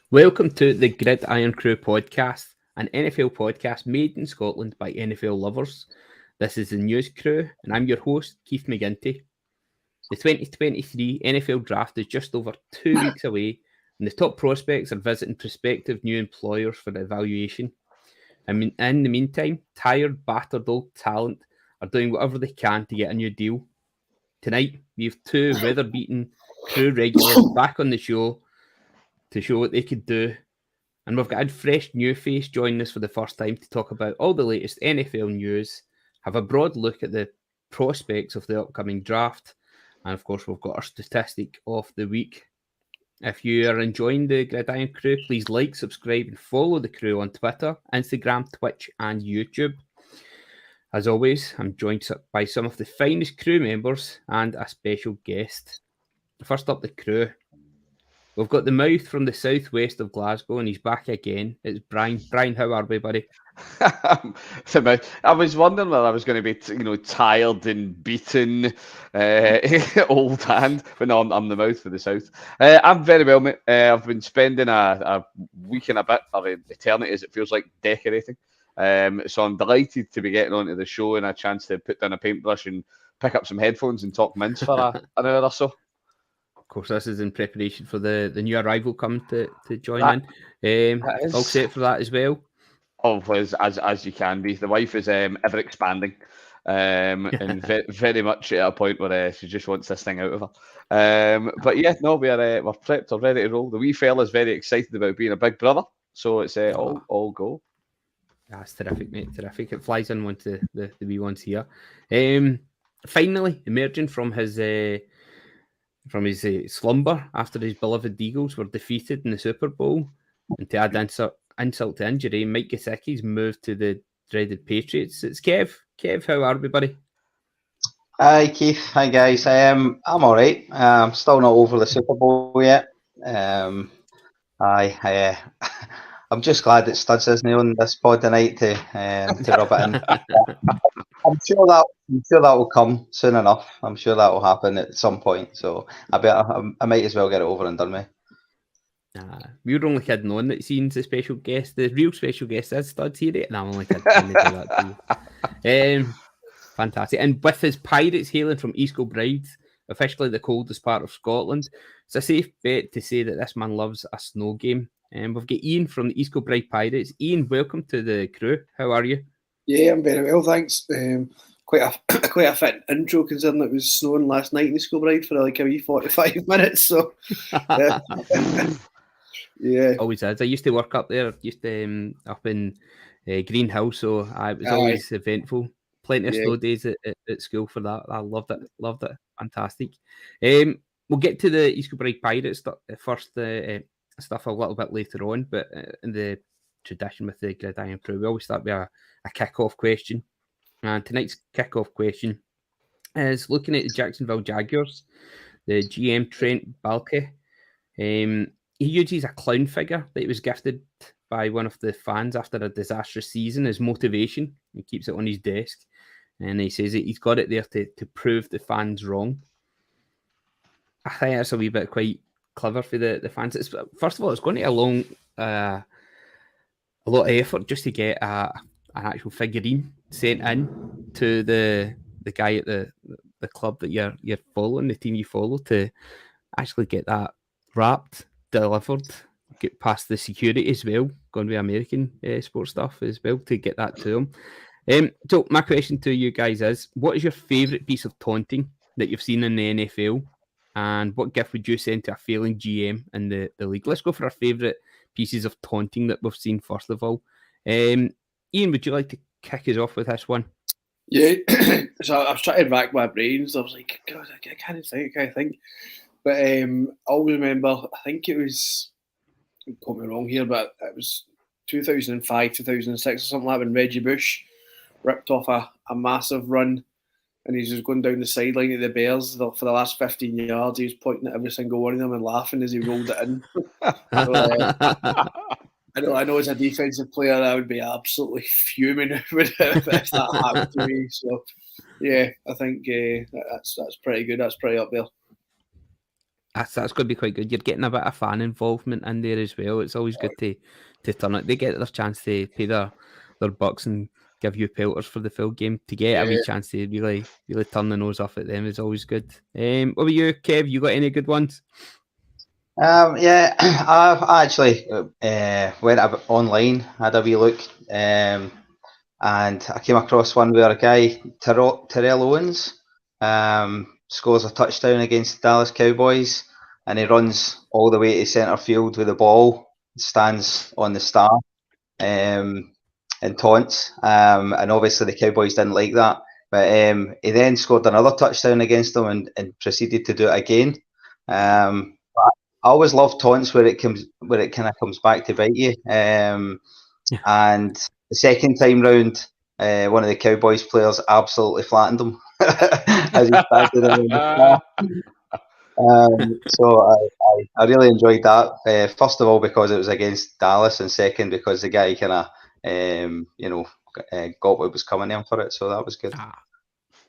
Welcome to the Grid Irn-Cru podcast, an NFL podcast made in Scotland by NFL lovers. This is the news crew, and I'm your host, Keith McGinty. The 2023 NFL Draft is just over 2 weeks away, and the top prospects are visiting prospective new employers for evaluation. I mean, in the meantime, tired, battered old talent are doing whatever they can to get a new deal. Tonight, we have two weather-beaten Cru regulars back on the show to show what they could do. And we've got a fresh new face joining us for the first time to talk about all the latest NFL news, have a broad look at the prospects of the upcoming draft, and of course, we've got our statistic of the week. If you are enjoying the Grid Irn-Cru, please like, subscribe, and follow the crew on Twitter, Instagram, Twitch, and YouTube. As always, I'm joined by some of the finest crew members and a special guest. First up, the crew. We've got the mouth from the southwest of Glasgow, and he's back again. It's Brian. Brian, how are we, buddy? I was wondering whether I was going to be, tired and beaten, old hand. But no, I'm the mouth for the south. I'm very well, mate. I've been spending a week and a bit, or eternity as it feels like, decorating. So I'm delighted to be getting onto the show and a chance to put down a paintbrush and pick up some headphones and talk mince for an hour or so. Of course, this is in preparation for the new arrival coming to join in. All set for that as well. Oh, as you can be. The wife is ever expanding, and very much at a point where she just wants this thing out of her. But yeah, no, we're prepped, we're ready to roll. The wee fella's very excited about being a big brother, so it's all go. That's terrific, mate. Terrific. It flies in once the wee ones here. Finally, emerging from his slumber after his beloved Eagles were defeated in the Super Bowl, and to add insult to injury, Mike Gesicki's moved to the dreaded Patriots. It's Kev. Kev, how are we, buddy? Hi, Keith. Hi, guys. I'm all right. I'm still not over the Super Bowl yet. I'm just that that Studs isn't on this pod tonight to rub it in. I'm sure that will come soon enough. I'm sure that will happen at some point. So I might as well get it over and done with. We were only kidding on that Ian's the special guest. The real special guest is Studs here, and I'm only kidding on that too. Fantastic. And with his Pirates hailing from East Kilbride, officially the coldest part of Scotland, it's a safe bet to say that this man loves a snow game. And we've got Iain from the East Kilbride Pirates. Iain, welcome to the crew. How are you? Yeah, I'm very well, thanks. Quite a fit intro considering it was snowing last night in East Kilbride for like a wee 45 minutes. So yeah, always is. I used to work up there, up in Green Hill, so it was always eventful. Plenty of snow days at school for that. I loved it. Fantastic. We'll get to the East Kilbride Pirates first. Stuff a little bit later on, but in the tradition with the Grid Irn-Cru, we always start with a kick-off question. And tonight's kick-off question is looking at the Jacksonville Jaguars. The GM Trent Baalke, he uses a clown figure that he was gifted by one of the fans after a disastrous season as motivation. He keeps it on his desk, and he says that he's got it there to prove the fans wrong. I think that's a wee bit quite clever for the fans. First of all, it's going to take a lot of effort just to get an actual figurine sent in to the guy at the club that you're following, the team you follow, to actually get that wrapped, delivered, get past the security as well, going to be American sports stuff as well, to get that to them. So my question to you guys is, what is your favourite piece of taunting that you've seen in the NFL? And what gift would you send to a failing GM in the league? Let's go for our favourite pieces of taunting that we've seen first of all. Iain, would you like to kick us off with this one? Yeah, so I was trying to rack my brains. I was like, God, I can't think. But I always remember, I think it was, quote me wrong here, but it was 2005, 2006 or something like that when Reggie Bush ripped off a massive run. And he was going down the sideline of the Bears for the last 15 yards. He was pointing at every single one of them and laughing as he rolled it in. So, I know as a defensive player, I would be absolutely fuming if that happened to me. So, yeah, I think that's pretty good. That's pretty up there. That's going to be quite good. You're getting a bit of fan involvement in there as well. It's always good to turn it. They get their chance to pay their bucks and give you pelters for the full game. To get a wee chance to really turn the nose off at them is always good. What about you, Kev? You got any good ones? Yeah, I actually went online, had a wee look, and I came across one where a guy, Terrell Owens, scores a touchdown against the Dallas Cowboys, and he runs all the way to centre field with the ball, stands on the star, and taunts. And obviously the Cowboys didn't like that, but he then scored another touchdown against them and proceeded to do it again. I always love taunts where it kind of comes back to bite you. And the second time round, one of the Cowboys players absolutely flattened him as he started around the so I really enjoyed that. First of all, because it was against Dallas, and second because the guy kind of got what was coming to him for it. So that was good.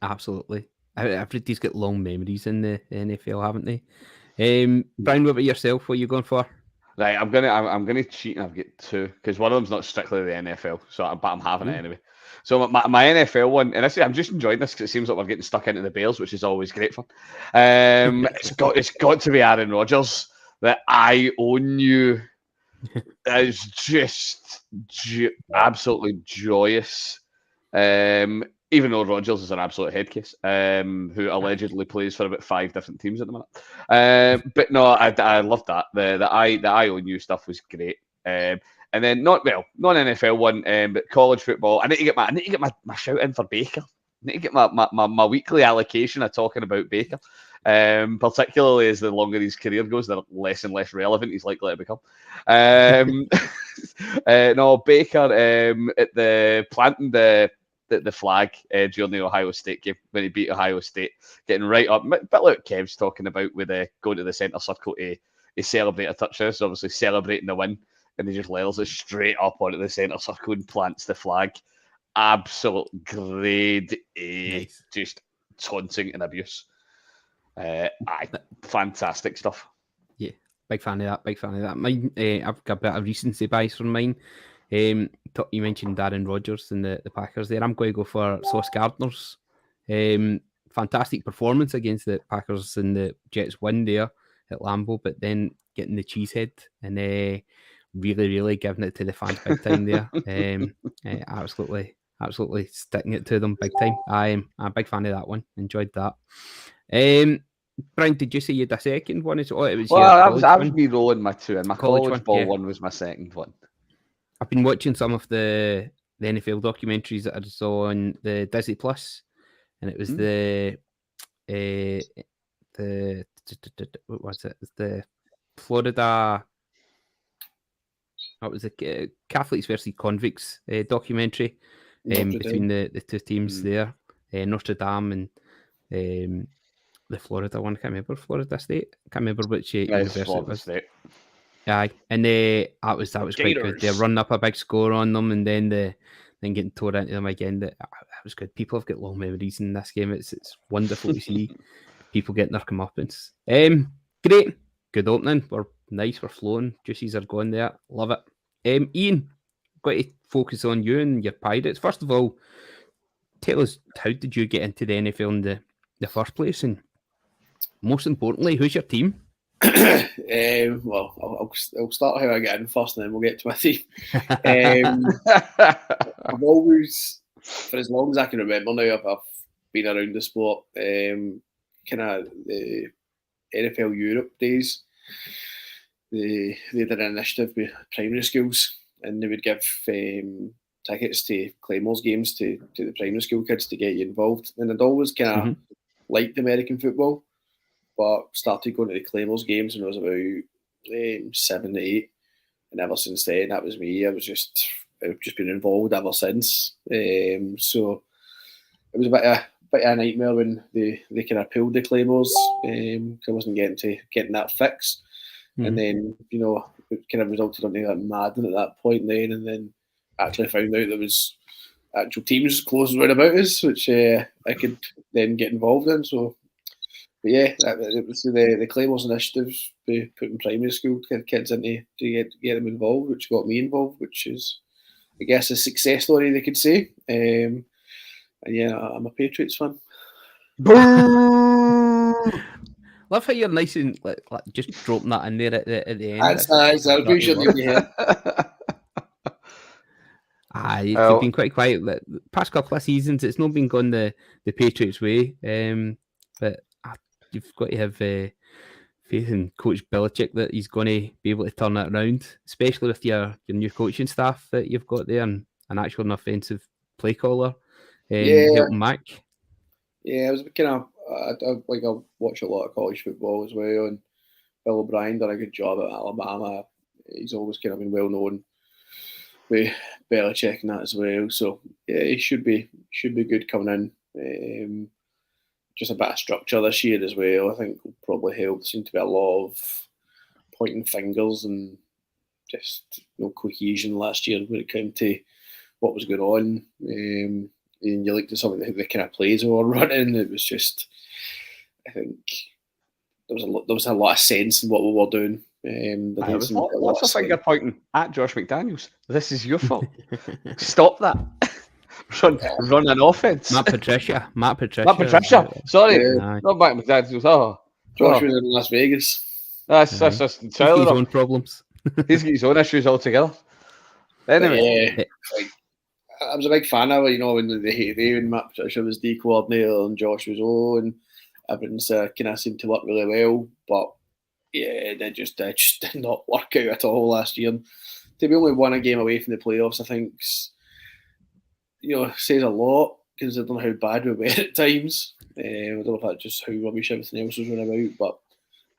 Absolutely. Everybody's got long memories in the NFL, haven't they? Brian, what about yourself? What are you going for? Right, I'm gonna cheat and I've got two because one of them's not strictly the NFL, but I'm having it anyway. So my NFL one, and I'm just enjoying this because it seems like we're getting stuck into the Bears, which is always great fun. It's got to be Aaron Rodgers. That I own you is just absolutely joyous. Even though Rodgers is an absolute head case, who allegedly plays for about 5 different teams at the minute. But no, I loved that. The I own you stuff was great. And then not an NFL one, but college football. I need to get my shout in for Baker. I need to get my weekly allocation of talking about Baker. Particularly as the longer his career goes, they're less and less relevant he's likely to become. No, Baker at the planting the flag during the Ohio State game when he beat Ohio State, getting right up, a bit like Kev's talking about with going to the centre circle to celebrate a touchdown. So obviously celebrating the win, and he just levels it straight up onto the centre circle and plants the flag. Absolute grade A, nice. Just taunting and abuse. Fantastic stuff. Yeah, big fan of that. Mine, I've got a bit of recency bias from mine. You mentioned Aaron Rodgers and the Packers there. I'm going to go for Sauce Gardner's fantastic performance against the Packers, and the Jets win there at Lambeau, but then getting the cheesehead and really giving it to the fans big time there. Absolutely sticking it to them big time. I'm a big fan of that one. Enjoyed that. Brian, did you say you had a second one? It was I was re-rolling my two, and my college ball one was my second one. I've been watching some of the NFL documentaries that I saw on the Disney Plus, and it was the what was it? The Florida. What was the Catholics versus Convicts documentary between the two teams there, Notre Dame and the Florida one. I can't remember Florida State. I can't remember which university it was. State. Aye, and that was quite good. They're running up a big score on them, and then getting tore into them again. That was good. People have got long memories in this game. It's wonderful to see people getting their comeuppance. Great, good opening. We're nice. We're flowing. Juices are going there. Love it. Ian, got to focus on you and your Pirates. First of all, tell us, how did you get into the NFL in the first place, and most importantly, who's your team? Well, I'll start how I get in first, and then we'll get to my team. I've always, for as long as I can remember now, I've been around the sport. Kind of the NFL Europe days. They did an initiative with primary schools, and they would give tickets to Claymores games to the primary school kids to get you involved. And I'd always kind of liked American football, but started going to the Claymores games when I was about 7 to 8, and ever since then, that was me. I've just been involved ever since. So it was a bit of a nightmare when they kind of pulled the Claymores. I wasn't getting that fix, and then it kind of resulted in that Madden at that point. And then actually found out there was actual teams close around about us, which I could then get involved in. So But yeah, it was the Claymores initiatives, putting primary school kids into to get them involved, which got me involved, which is, I guess, a success story they could say. And yeah, I'm a Patriots fan. Love how you're nice and like just dropping that in there at the end. That's nice. I appreciate you being here. You've been quite quiet. The past couple of seasons, it's not been going the Patriots way. But you've got to have faith in Coach Belichick that he's going to be able to turn that around, especially with your new coaching staff that you've got there and an actual offensive play caller. Hilton Mack. Yeah, I was kind of I watch a lot of college football as well, and Bill O'Brien done a good job at Alabama. He's always kind of been well known with Belichick and that as well. So yeah, he should be good coming in. Just a bit of structure this year as well, I think, will probably help. There seemed to be a lot of pointing fingers and just no cohesion last year when it came to what was going on. And you looked at some of the kind of plays we were running. It was just, I think there was a lot of sense in what we were doing. There was lots of finger pointing at Josh McDaniels. This is your fault. Stop that. Run an offense. Matt Patricia. Sorry, not Matt McDaniels. Josh was in Las Vegas. That's just He's got his own problems. He's got his own issues altogether. Anyway, I was a big fan of it. When when Matt Patricia was D coordinator and Josh was O, and everything's kind of seemed to work really well. But yeah, they just did not work out at all last year. And to be only one a game away from the playoffs, I think, says a lot considering how bad we were at times. I don't know if that's just how rubbish everything else was running about, but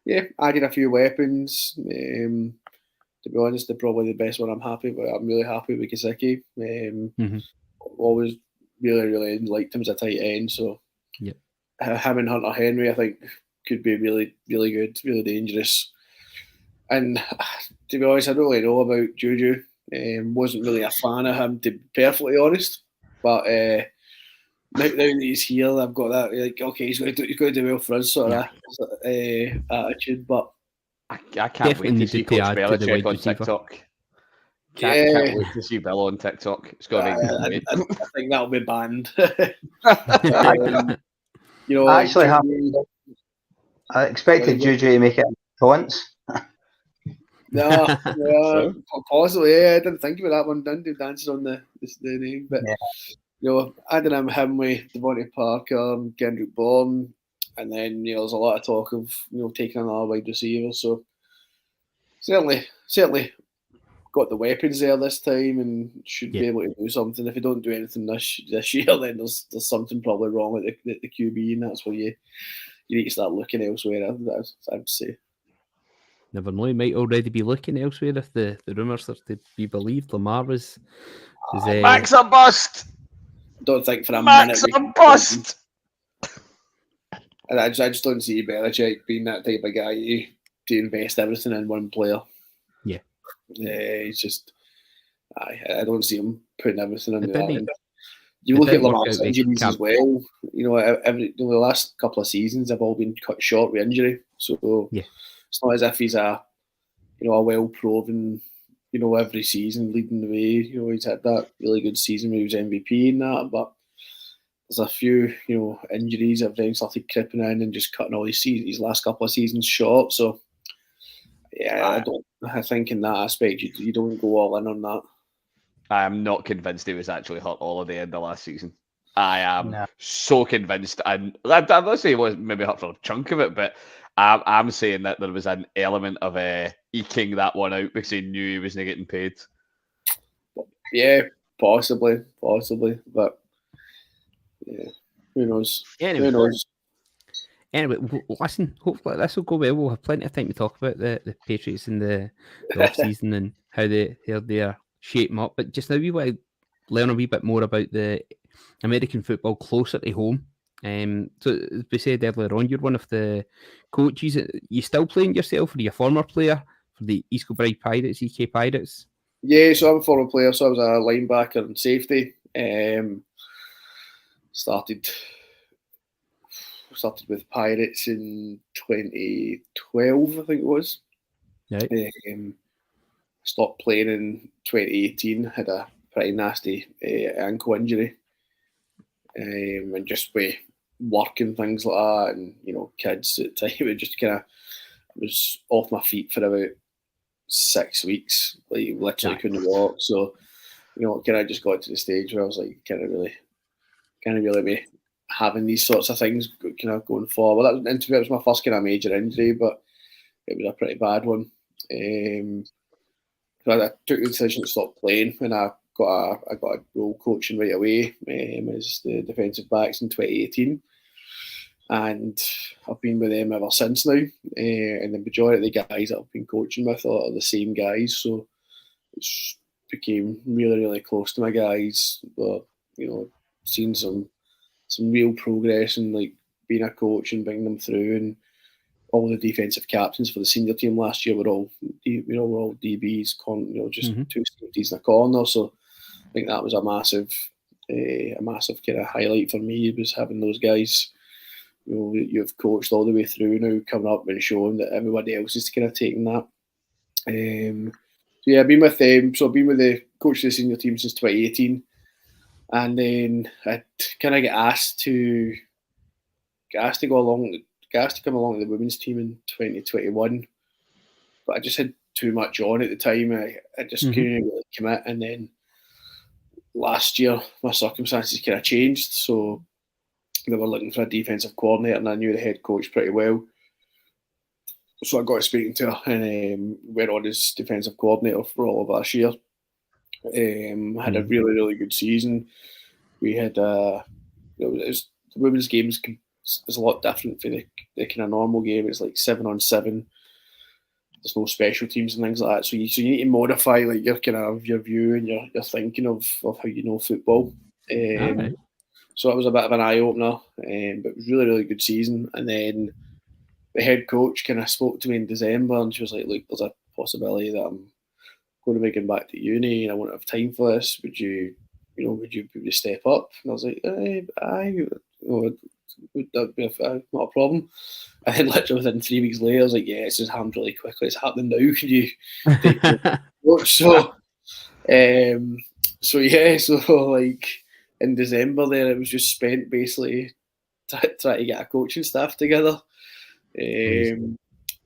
yeah, added a few weapons. To be honest, they're probably the best one I'm happy with. I'm really happy with Gesicki. Always really, really liked him as a tight end. So yeah, him and Hunter Henry, I think, could be really, really good, really dangerous. And to be honest, I don't really know about Juju. Wasn't really a fan of him, to be perfectly honest. But now that he's here, I've got that okay, he's going to do well for us sort of attitude. But I can't wait to see Coach Belichick on TikTok. Can't wait to see Bill on TikTok. It's going to be I think that'll be banned. I expected Juju to make it once. No, possibly. Yeah, I didn't think about that one. Didn't do dances on the name, but adding him with Devontae Parker and Kendrick Bourne, and then there's a lot of talk of taking another wide receiver. So certainly got the weapons there this time and should be able to do something. If you don't do anything this year, then there's something probably wrong with the QB, and that's where you need to start looking elsewhere. I'd say. Never know, he might already be looking elsewhere if the rumours are to be believed. Lamar was Max a bust. Don't think for a Max minute. a bust. And I just don't see Belichick being that type of guy to invest everything in one player. Yeah. It's just I don't see him putting everything in there. You look at Lamar's injuries as well. The last couple of seasons have all been cut short with injury. So it's not as if he's a well proven, every season leading the way. He's had that really good season where he was MVP and that, but there's a few, injuries that have then started creeping in and just cutting all his last couple of seasons short. So yeah, I think in that aspect you don't go all in on that. I am not convinced he was actually hurt all of the end of last season. I am so convinced, and I'm not saying he was maybe hurt for a chunk of it, but I'm saying that there was an element of eking that one out because he knew he wasn't getting paid. Yeah, possibly, but yeah, who knows? Who knows? Anyway, listen, hopefully this will go well. We'll have plenty of time to talk about the Patriots in the off-season and how they're shaping up. But just now we want to learn a wee bit more about the American football closer to home. So as we said earlier on, you're one of the coaches. You still playing yourself, or are you a former player for the East Kilbride Pirates, EK Pirates? Yeah, so I'm a former player. So I was a linebacker and safety. Started started with Pirates in 2012, I think it was. Right. Stopped playing in 2018. Had a pretty nasty ankle injury, and just with work and things like that, and kids at the time, it just kind of was off my feet for about 6 weeks. Like literally couldn't walk. So kind of just got to the stage where I was like, kind of really be having these sorts of things kind of going forward. And to me, it was my first kind of major injury, but it was a pretty bad one. So I took the decision to stop playing, and I got a role coaching right away as the defensive backs in 2018, and I've been with them ever since now. And the majority of the guys that I've been coaching with are the same guys, so it's became really, really close to my guys. But seeing some real progress in like being a coach and bringing them through, and all the defensive captains for the senior team last year were all DBs, just two safeties in a corner. So I think that was a massive kind of highlight for me, was having those guys. You've coached all the way through now, coming up and showing that everybody else is kind of taking that. So yeah, I've been with them. So I've been with the coach of the senior team since 2018, and then I kind of get asked to go along. Asked to come along to the women's team in 2021, but I just had too much on at the time. I just couldn't really commit, and then last year my circumstances kind of changed, so they were looking for a defensive coordinator, and I knew the head coach pretty well, so I got speaking to her and went on as defensive coordinator for all of last year. Had a really, really good season. We had the women's games is a lot different for the kind of normal game. It's like 7-on-7. There's no special teams and things like that. So you need to modify like your kind of your view and your thinking of how you know football. Right. So it was a bit of an eye opener, but it was really, really good season. And then the head coach kind of spoke to me in December, and she was like, "Look, there's a possibility that I'm going to be going back to uni, and I won't have time for this. Would you be able to step up?" And I was like, would that be not a problem? And then literally within 3 weeks later, I was like, yeah, it's just happened really quickly. It's happening now. Can you take the coach? So like in December there, it was just spent basically trying to get a coaching staff together.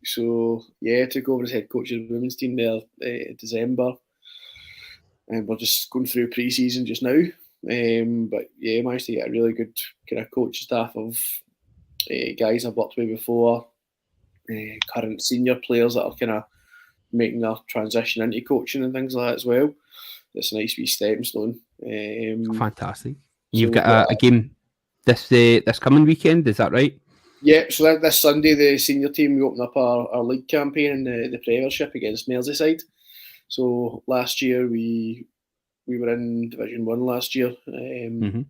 So yeah, I took over as head coach of the women's team there in December, and we're just going through pre-season just now. But yeah, managed to get a really good kind of coach staff of guys I've worked with before, current senior players that are kind of making their transition into coaching and things like that as well. It's a nice wee stepping stone. Fantastic. You've got a game this coming weekend, is that right? Yeah, so this Sunday the senior team, we open up our league campaign in the Premiership against Merseyside. So last year we were in Division 1 last year, and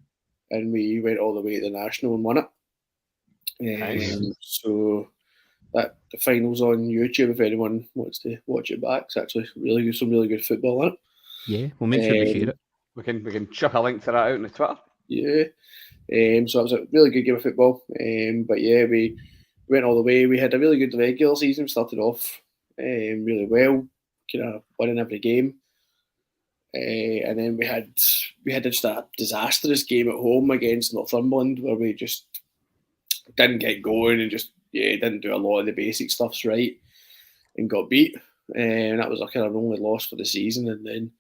we went all the way to the National and won it. So that the final's on YouTube if anyone wants to watch it back. It's actually some really good football in it. Yeah, we'll make sure we share it. We can chuck a link to that out on the Twitter. Yeah. So it was a really good game of football. But yeah, we went all the way. We had a really good regular season. We started off really well, kind of winning every game. And then we had just a disastrous game at home against Northumberland where we just didn't get going and just didn't do a lot of the basic stuffs right and got beat. And that was our kind of only loss for the season. And then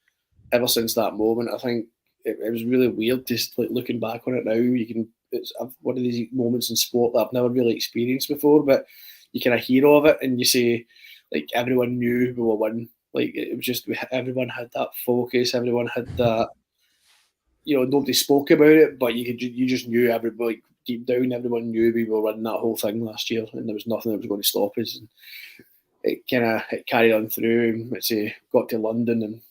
ever since that moment, I think it was really weird just like looking back on it now. It's one of these moments in sport that I've never really experienced before, but you kind of hear of it and you say like everyone knew we were winning. Like it was just everyone had that focus. Everyone had that. Nobody spoke about it, but you just knew everybody deep down. Everyone knew we were winning that whole thing last year, and there was nothing that was going to stop us. And it carried on through. Got to London, and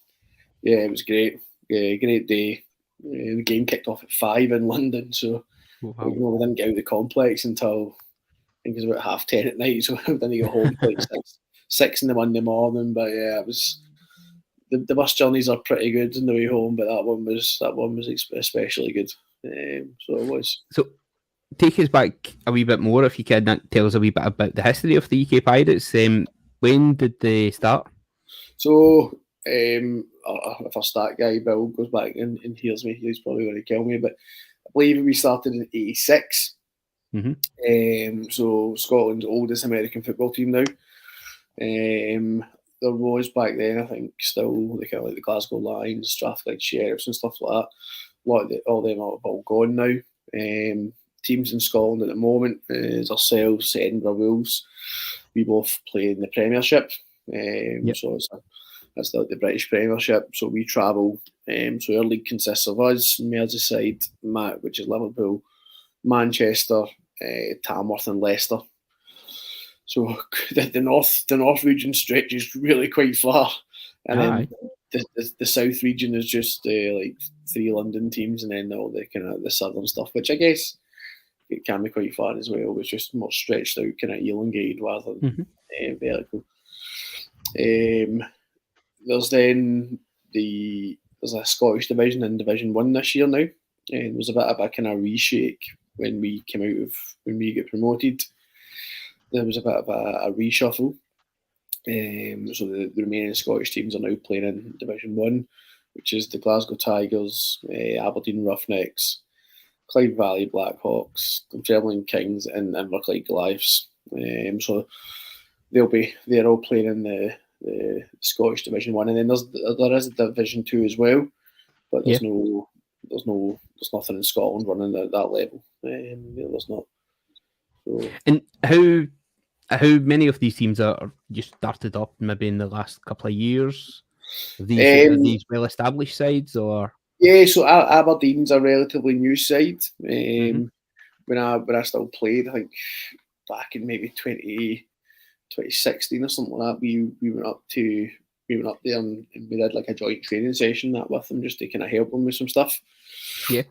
yeah, it was great. Yeah, great day. The game kicked off at 5 in London, so we didn't get out of the complex until I think it was about 10:30 at night. So we didn't get home like 6 in the Monday morning. But yeah, it was the bus journeys are pretty good on the way home, but that one was especially good. So it was. So take us back a wee bit more, if you can, tell us a wee bit about the history of the EK Pirates. When did they start? So, if our stat guy Bill goes back and hears me, he's probably going to kill me. But I believe we started in '86. So Scotland's oldest American football team now. There was back then, I think, still the kind of like the Glasgow Lions, Strathclyde Sheriffs, and stuff like that. All them are all gone now. Teams in Scotland at the moment is ourselves, Edinburgh Wolves. We both play in the Premiership. So that's the British Premiership. So we travel. So our league consists of us, Merseyside, which is Liverpool, Manchester, Tamworth, and Leicester. So the north region stretches really quite far, and then the south region is just like 3 London teams, and then all the kind of the southern stuff, which I guess it can be quite far as well. It's just more stretched out, kind of elongated rather than vertical. There's a Scottish division in Division 1 this year now, and there was a bit of a kind of reshake when we got promoted. There was a bit of a reshuffle. So the remaining Scottish teams are now playing in Division 1, which is the Glasgow Tigers, Aberdeen Roughnecks, Clyde Valley Blackhawks, Dunfermline Kings, and Inverclyde Goliaths. So they're all playing in the Scottish Division 1, and then there is a Division 2 as well, but there's nothing in Scotland running at that level. There's not. So. And how many of these teams are just started up maybe in the last couple of years? Are these well-established sides, or? Yeah, so Aberdeen's a relatively new side. When I still played, I think back in maybe 2016 or something like that, we went up there and we did like a joint training session with them just to kind of help them with some stuff. Yeah.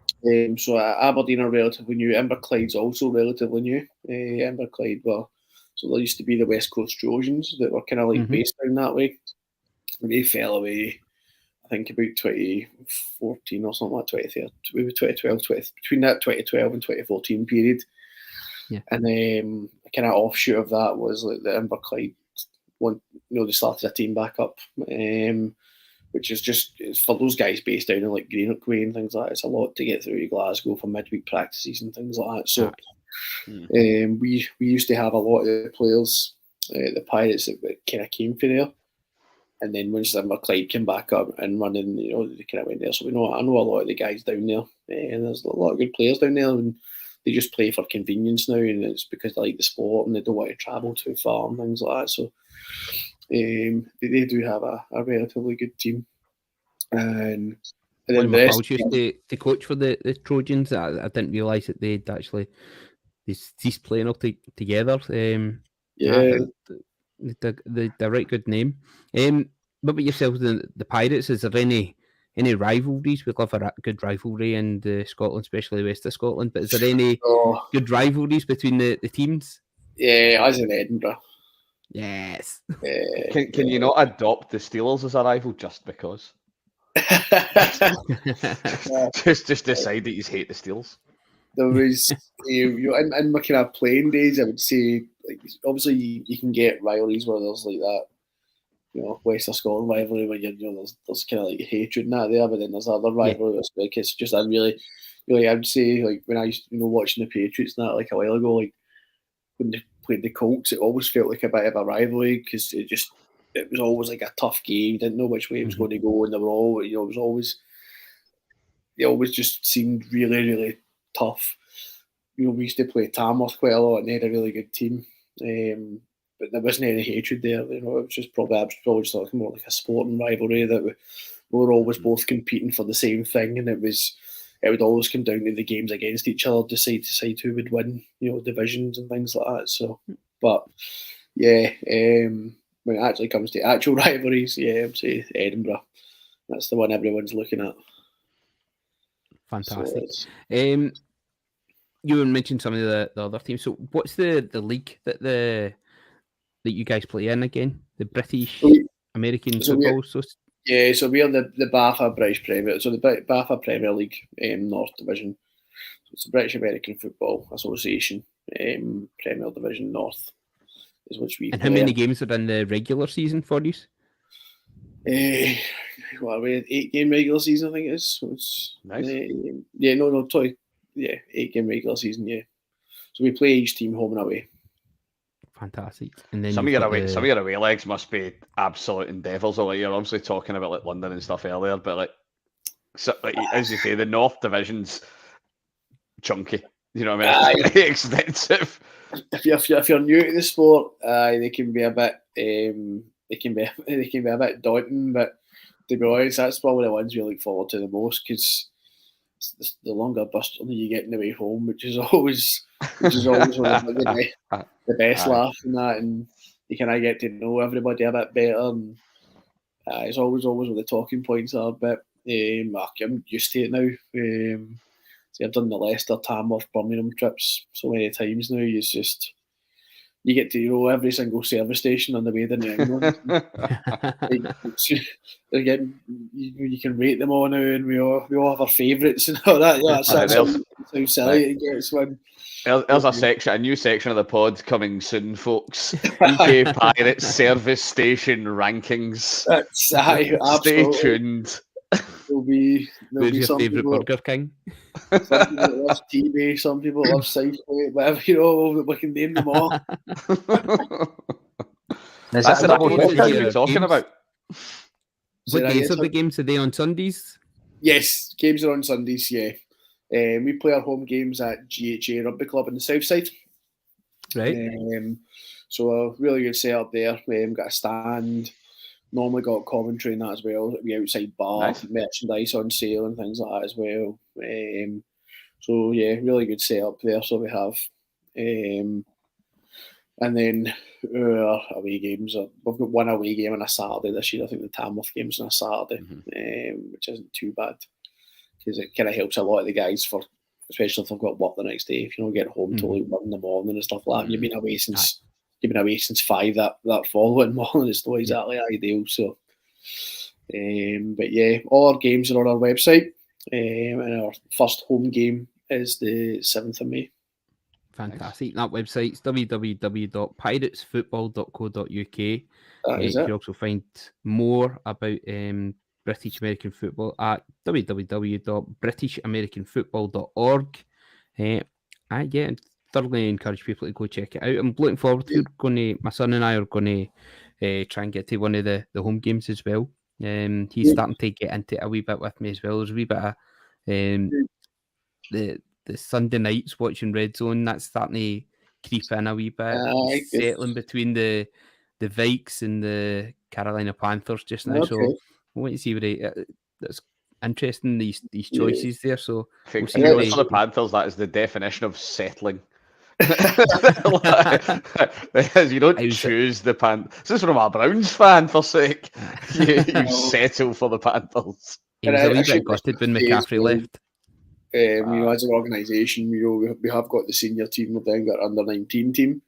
So Aberdeen are relatively new. Inverclyde's also relatively new. Inverclyde so there used to be the West Coast Trojans that were kind of like based down that way. They fell away, I think, about 2014 or something like 2012, between that 2012 and 2014 period. Yeah. And then a kind of offshoot of that was like the Inverclyde one. They started a team back up, which is it's for those guys based down in like Grid Irn-Cru and things like that. It's a lot to get through to Glasgow for midweek practices and things like that. So we used to have a lot of the players, the Pirates, that kind of came from there. And then once Inverclyde came back up and running, they kind of went there. So I know a lot of the guys down there, and there's a lot of good players down there, and they just play for convenience now, and it's because they like the sport and they don't want to travel too far and things like that. So they do have a relatively good team. And one of my pals used to coach for the Trojans. I didn't realise that they'd actually ceased playing all together. They're a right good name. What about yourselves, the Pirates? Is there any rivalries? We love a good rivalry in Scotland, especially west of Scotland. But is there any good rivalries between the teams? Yeah, as in Edinburgh. Yes. Can you not adopt the Steelers as a rival just because? just decide that you hate the Steelers. There was, in my kind of playing days, I would say, like, obviously you can get rivalries where there's like that, West of Scotland rivalry where there's kind of like hatred and that there, but then there's other rivalry that's like it's just I really, I would say, like when I used to, watching the Patriots and that like a while ago, like when they played the Colts, it always felt like a bit of a rivalry because it was always like a tough game. Didn't know which way it was going to go, and they were all, they always just seemed really, really tough. We used to play Tamworth quite a lot, and they had a really good team. But there wasn't any hatred there. It was just probably just like more like a sporting rivalry that we were always both competing for the same thing, and it would always come down to the games against each other, decide who would win, divisions and things like that. So, but yeah, when it actually comes to actual rivalries, I would say Edinburgh. That's the one everyone's looking at. Fantastic. So you mentioned some of the other teams. So what's the league that you guys play in again? The British American Football? So we are the BAFA British Premier. So the BAFA Premier League North Division. It's the British American Football Association, Premier Division North, is which we. And how many games are in the regular season for you? Well, we had 8-game regular season, I think it is. So it's, nice. 8-game regular season. Yeah. So we play each team home and away. Fantastic. And then some of your away legs must be absolute endeavours. Like you're obviously talking about like London and stuff earlier, but like as you say, the North Division's chunky. You know what I mean? It's very expensive. If you're new to the sport, they can be a bit they can be a bit daunting. But to be honest, that's probably the ones we look forward to the most, because the longer bus journey you get on the way home, which is always the best laugh in that, and you kind of get to know everybody a bit better, and it's always where the talking points are. But I'm used to it now. See, I've done the Leicester, Tamworth, Birmingham trips so many times now. You get to know every single service station on the way down to England. Again, you can rate them all now, and we all have our favourites and all that. Yeah, that's how silly it gets when. There's a new section of the pod coming soon, folks. EK Pirates service station rankings. Stay tuned. Who's your favourite Burger King? Some people love TV, some people love Safeway, whatever, we can name them all. That's the what you're talking about. What days are the games? Are they on Sundays? Yes, games are on Sundays, yeah. We play our home games at GHA Rugby Club in the south side. Right. So a really good setup there. Got a stand. Normally got commentary and that as well. We outside bar, nice. Merchandise on sale and things like that as well. So yeah, really good setup there. So we have, and then our away games. We've got one away game on a Saturday this year. I think the Tamworth game's on a Saturday, which isn't too bad, because it kind of helps a lot of the guys for, especially if they've got work the next day. If you don't get home till like 1 in the morning and stuff like that, you've been away since 5 that following morning. It's not exactly ideal. So, but yeah, all our games are on our website, and our first home game is the 7th of May. Fantastic. That website's www.piratesfootball.co.uk. You can also find more about British American football at www.britishamericanfootball.org. I thoroughly encourage people to go check it out. I'm looking forward to my son and I are going to try and get to one of the home games as well. He's starting to get into it a wee bit with me as well. There's a wee bit of the Sunday nights watching Red Zone, that's starting to creep in a wee bit. Settling between the Vikes and the Carolina Panthers just now. Okay. So I want to see what that's interesting, these choices there. So we'll see for the Panthers, that is the definition of settling. You don't choose the Panthers. This is from a Browns fan, for sake. You settle for the Panthers. He was a wee bit gutted when McCaffrey left. As an organisation, we have got the senior team. We've then got our under-19 team.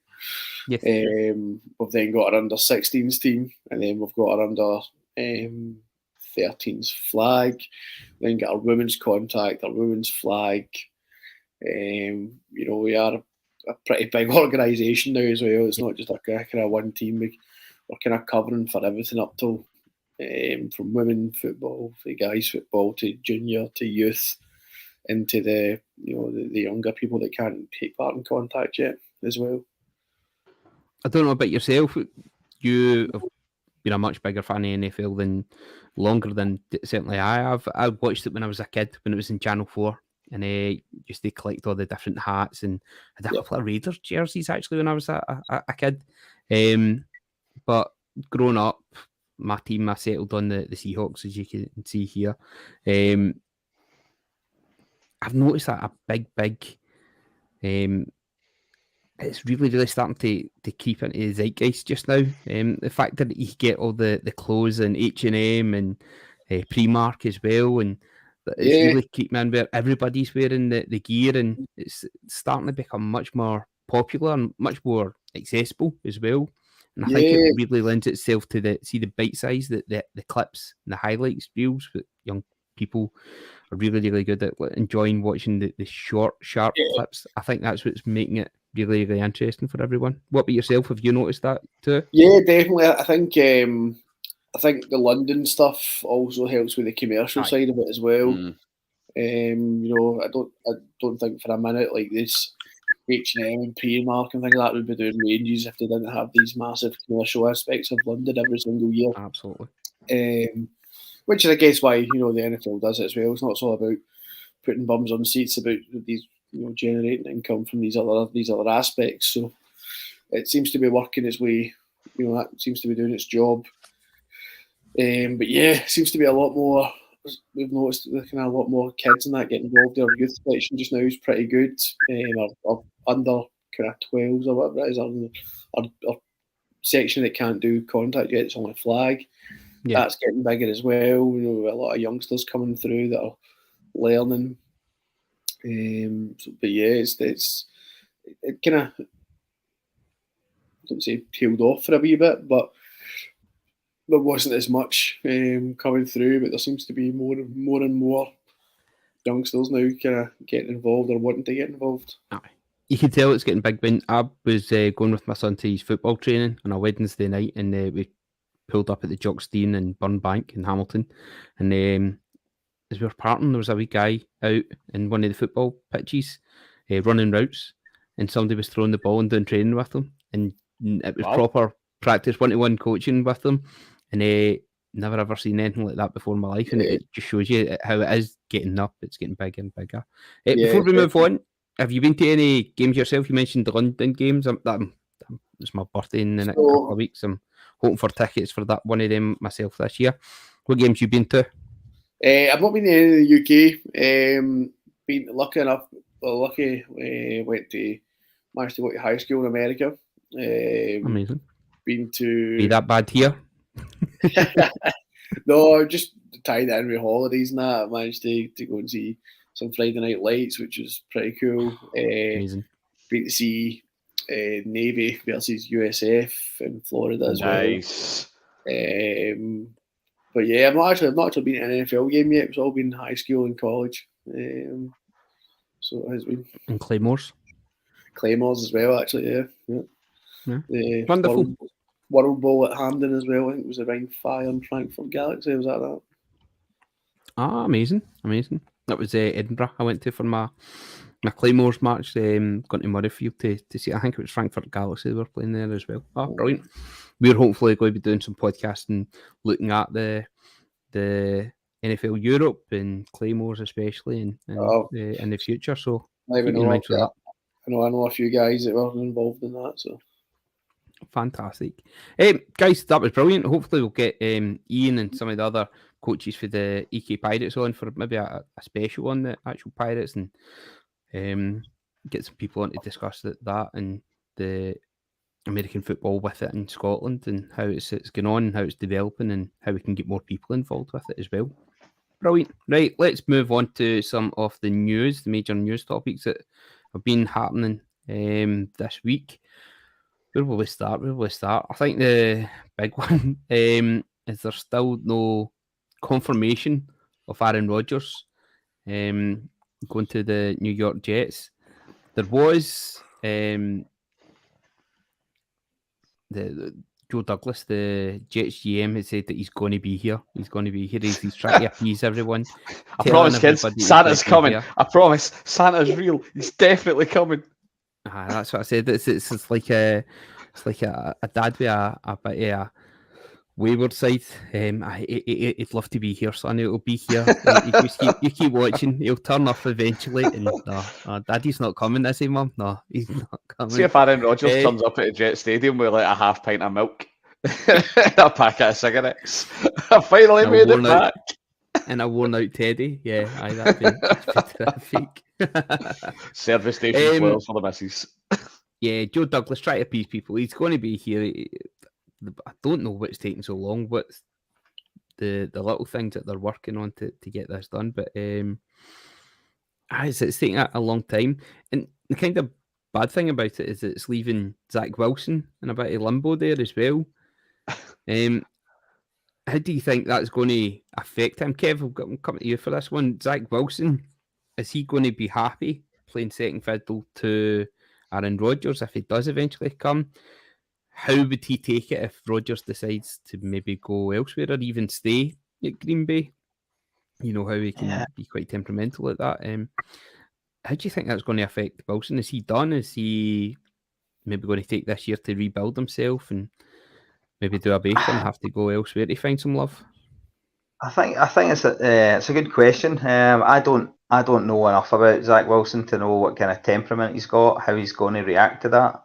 Yes. We've then got our under-16s team, and then we've got our under-13s flag. Then got our women's contact, our women's flag. We are a pretty big organisation now as well. It's not just a kind of one team. We're kind of covering for everything up till from women football, to guys football, to junior, to youth, into the younger people that can't take part in contact yet as well. I don't know about yourself. You have been a much bigger fan of NFL than longer than certainly I have. I watched it when I was a kid, when it was in Channel 4. And used to collect all the different hats, and had a couple of Raiders jerseys actually when I was a kid. But growing up, my team, I settled on the Seahawks, as you can see here. I've noticed that a big it's really, really starting to creep into the zeitgeist just now. The fact that you get all the clothes and H&M and Primark as well, and it's really keeping in where everybody's wearing the gear, and it's starting to become much more popular and much more accessible as well. And I think it really lends itself to the bite size, the clips and the highlights reels that young people are really, really good at enjoying watching the short, sharp clips. I think that's what's making it really, really interesting for everyone. What about yourself? Have you noticed that too? Yeah, definitely. I think the London stuff also helps with the commercial side of it as well. You know, I don't think for a minute like this H&M and Primark and things like that would be doing ranges if they didn't have these massive commercial aspects of London every single year. Absolutely. Which is, I guess, why, you know, the NFL does it as well. It's not all about putting bums on seats, about these, you know, generating income from these other aspects. So it seems to be working its way. You know, that seems to be doing its job. But yeah, it seems to be a lot more. We've noticed a lot more kids in that getting involved. Our youth selection just now is pretty good. Our under kind of 12s or whatever it is, our section that can't do contact yet, it's only flag. Yeah. That's getting bigger as well. You know, a lot of youngsters coming through that are learning. But yeah, it kind of, I don't say tailed off for a wee bit, but there wasn't as much coming through. But there seems to be more and more youngsters now kind of getting involved or wanting to get involved. You can tell it's getting big. When I was going with my son to his football training on a Wednesday night, and we pulled up at the Jockstein in Burnbank in Hamilton, and as we were parting, there was a wee guy out in one of the football pitches running routes, and somebody was throwing the ball and doing training with them, and it was proper practice, one-to-one coaching with them, and never ever seen anything like that before in my life, and it just shows you how it is getting up. It's getting bigger and bigger. Before we move on, have you been to any games yourself? You mentioned the London games. That was my birthday in the next couple of weeks. I'm hoping for tickets for that one of them myself this year. What games you been to? I've not been to any in the UK. Been lucky enough. Managed to go to high school in America. Amazing. Been to. Be that bad here? No, just tied in with holidays and that. I managed to go and see some Friday Night Lights, which was pretty cool. Amazing. Been to see Navy versus USF in Florida as well. Nice. But yeah, I've not actually been to an NFL game yet. It's all been high school and college. So it has been. And Claymores as well, actually. Yeah. Wonderful. World Bowl at Hampden as well. I think it was around Fire and Frankfurt Galaxy. Was that? Amazing. That was Edinburgh. I went to for my Claymores match. Gone to Murrayfield to see. I think it was Frankfurt Galaxy they were playing there as well. Brilliant. We're hopefully going to be doing some podcasting, looking at the NFL Europe and Claymores especially, in the future. So keep in mind for that. I know a few guys that were involved in that. So fantastic, guys. That was brilliant. Hopefully, we'll get Iain and some of the other coaches for the EK Pirates on for maybe a special on the actual Pirates, and get some people on to discuss that and the American football with it in Scotland and how it's going on and how it's developing and how we can get more people involved with it as well. Brilliant. Right, let's move on to some of the news, the major news topics that have been happening this week. Where will we start? I think the big one is there's still no confirmation of Aaron Rodgers going to the New York Jets. There was the Joe Douglas, the Jets GM, has said that he's going to be here. He's trying to appease everyone. I promise, kids, Santa's coming. I promise, Santa's real. He's definitely coming. That's what I said. It's like a dad with a bit of a wayward side. He'd love to be here, son. It'll be here. You keep watching. He'll turn up eventually. And no, Daddy's not coming. Is he, Mum? No, he's not coming. See if Aaron Rodgers turns up at a Jet Stadium with like a half pint of milk, a packet of cigarettes. I finally made it back. And a worn-out teddy. Yeah, that'd be terrific. Service station flowers for the missus. Yeah, Joe Douglas, try to appease people. He's going to be here. I don't know what's taking so long, what's the little things that they're working on to get this done, but it's taking a long time. And the kind of bad thing about it is it's leaving Zach Wilson in a bit of limbo there as well. How do you think that's going to affect him? Kev, I'm coming to you for this one. Zach Wilson, is he going to be happy playing second fiddle to Aaron Rodgers if he does eventually come? How would he take it if Rodgers decides to maybe go elsewhere or even stay at Green Bay? You know how he can be quite temperamental at that. How do you think that's going to affect Wilson? Is he done? Is he maybe going to take this year to rebuild himself and maybe do a Baker and have to go elsewhere to find some love? I think it's a good question. I don't know enough about Zach Wilson to know what kind of temperament he's got, how he's going to react to that.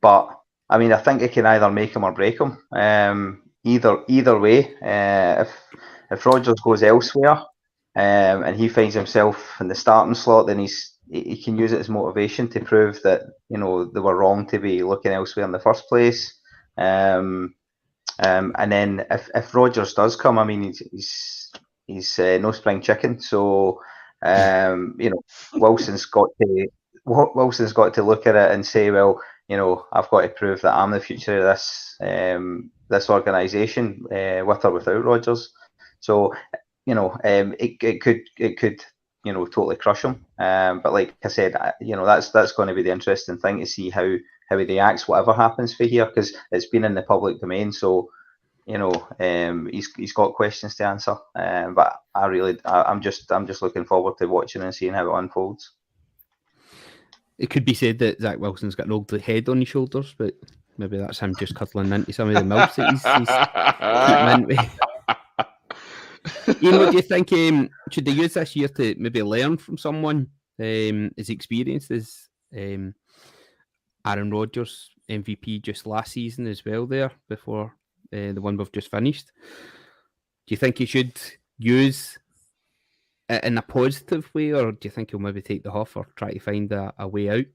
But I mean, I think it can either make him or break him. Either way, if Rodgers goes elsewhere and he finds himself in the starting slot, then he can use it as motivation to prove that they were wrong to be looking elsewhere in the first place. And then if Rodgers does come, I mean, he's no spring chicken. So Wilson's got to look at it and say, well, I've got to prove that I'm the future of this organisation, with or without Rodgers. So it could totally crush him. But like I said, that's going to be the interesting thing to see how he reacts, whatever happens for here, because it's been in the public domain. So he's got questions to answer. But I'm just looking forward to watching and seeing how it unfolds. It could be said that Zach Wilson's got an old head on his shoulders, but maybe that's him just cuddling into some of the milk that he's keeping into. Iain, what do you think? Should they use this year to maybe learn from someone as experienced as Aaron Rodgers, MVP just last season as well there, before the one we've just finished? Do you think he should use it in a positive way, or do you think he'll maybe take the huff or try to find a way out?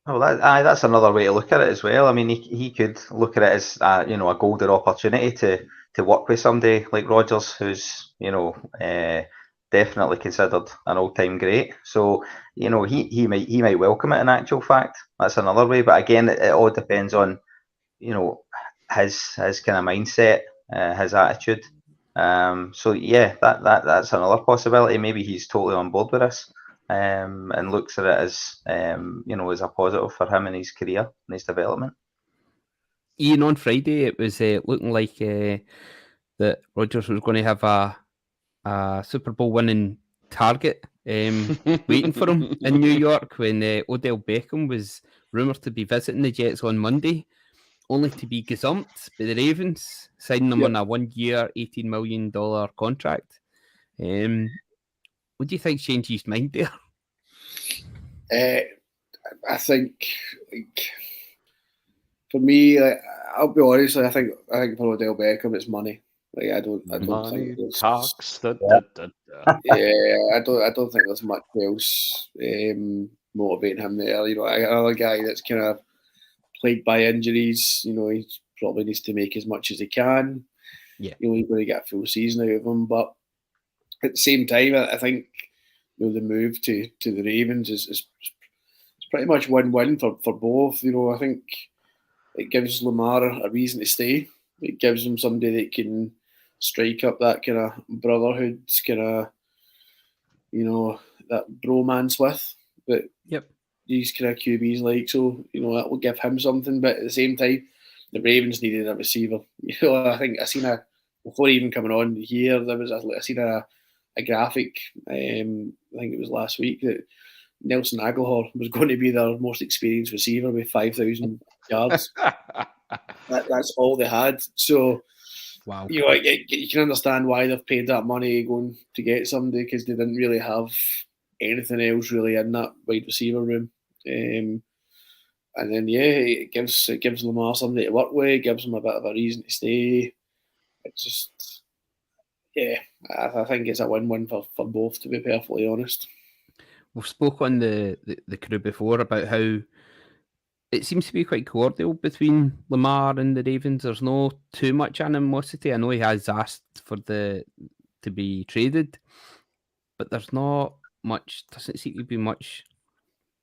Oh, that's another way to look at it as well. I mean, he could look at it as a golden opportunity to work with somebody like Rodgers, who's definitely considered an all-time great. So he might welcome it. In actual fact, that's another way. But again, it all depends on his kind of mindset, his attitude. So yeah, that's another possibility. Maybe he's totally on board with us. And looks at it as as a positive for him in his career and his development. Iain, on Friday it was looking like that Rodgers was going to have a Super Bowl winning target waiting for him in New York when Odell Beckham was rumoured to be visiting the Jets on Monday, only to be gazumped by the Ravens, signing him on a 1 year, $18 million contract. What do you think changed his mind there? I think, for me, I'll be honest. I think for Odell Beckham, it's money. I don't think there's talks. I don't think there's much else motivating him there. Another guy that's kind of plagued by injuries. He probably needs to make as much as he can. Yeah, he's going to get a full season out of him, but at the same time, I think the move to the Ravens is pretty much win-win for both. I think it gives Lamar a reason to stay. It gives him somebody that can strike up that kind of brotherhood, kind of that bromance with that. Yep. These kind of QBs like, so that will give him something. But at the same time, the Ravens needed a receiver. I think I seen before even coming on here, I seen a graphic, I think it was last week, that Nelson Aguilar was going to be their most experienced receiver with 5,000 yards. That's all they had. So, wow. You can understand why they've paid that money going to get somebody, because they didn't really have anything else really in that wide receiver room. And then it gives Lamar somebody to work with, it gives him a bit of a reason to stay. It's just, I think it's a win-win for both, to be perfectly honest. We've spoke on the crew before about how it seems to be quite cordial between Lamar and the Ravens. There's no too much animosity. I know he has asked for to be traded, but there's not much, doesn't seem to be much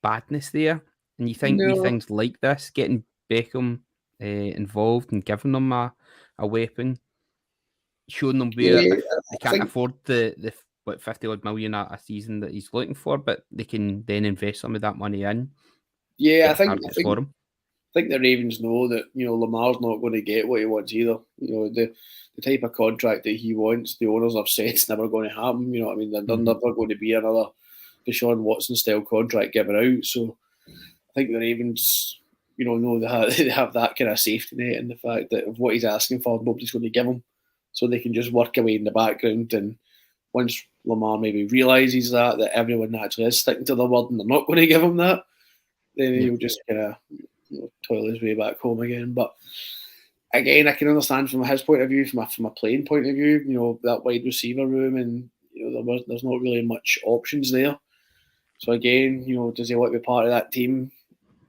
badness there. And you think things like this, getting Beckham involved and giving them a a weapon, showing them where they can't afford the 50 odd million a season that he's looking for, but they can then invest some of that money in. Yeah, I think the Ravens know that, you know, Lamar's not going to get what he wants either. You know, the type of contract that he wants, the owners have said it's never going to happen. You know what I mean? There's never going to be another Deshaun Watson style contract given out. So I think the Ravens, you know they have that kind of safety net in the fact that of what he's asking for, nobody's going to give him. So they can just work away in the background. And once Lamar maybe realises that everyone actually is sticking to their word and they're not going to give him that, then he'll just kind of toil his way back home again. But again, I can understand from his point of view, from a playing point of view, you know, that wide receiver room, and you know there's not really much options there. So again, you know, does he want to be part of that team?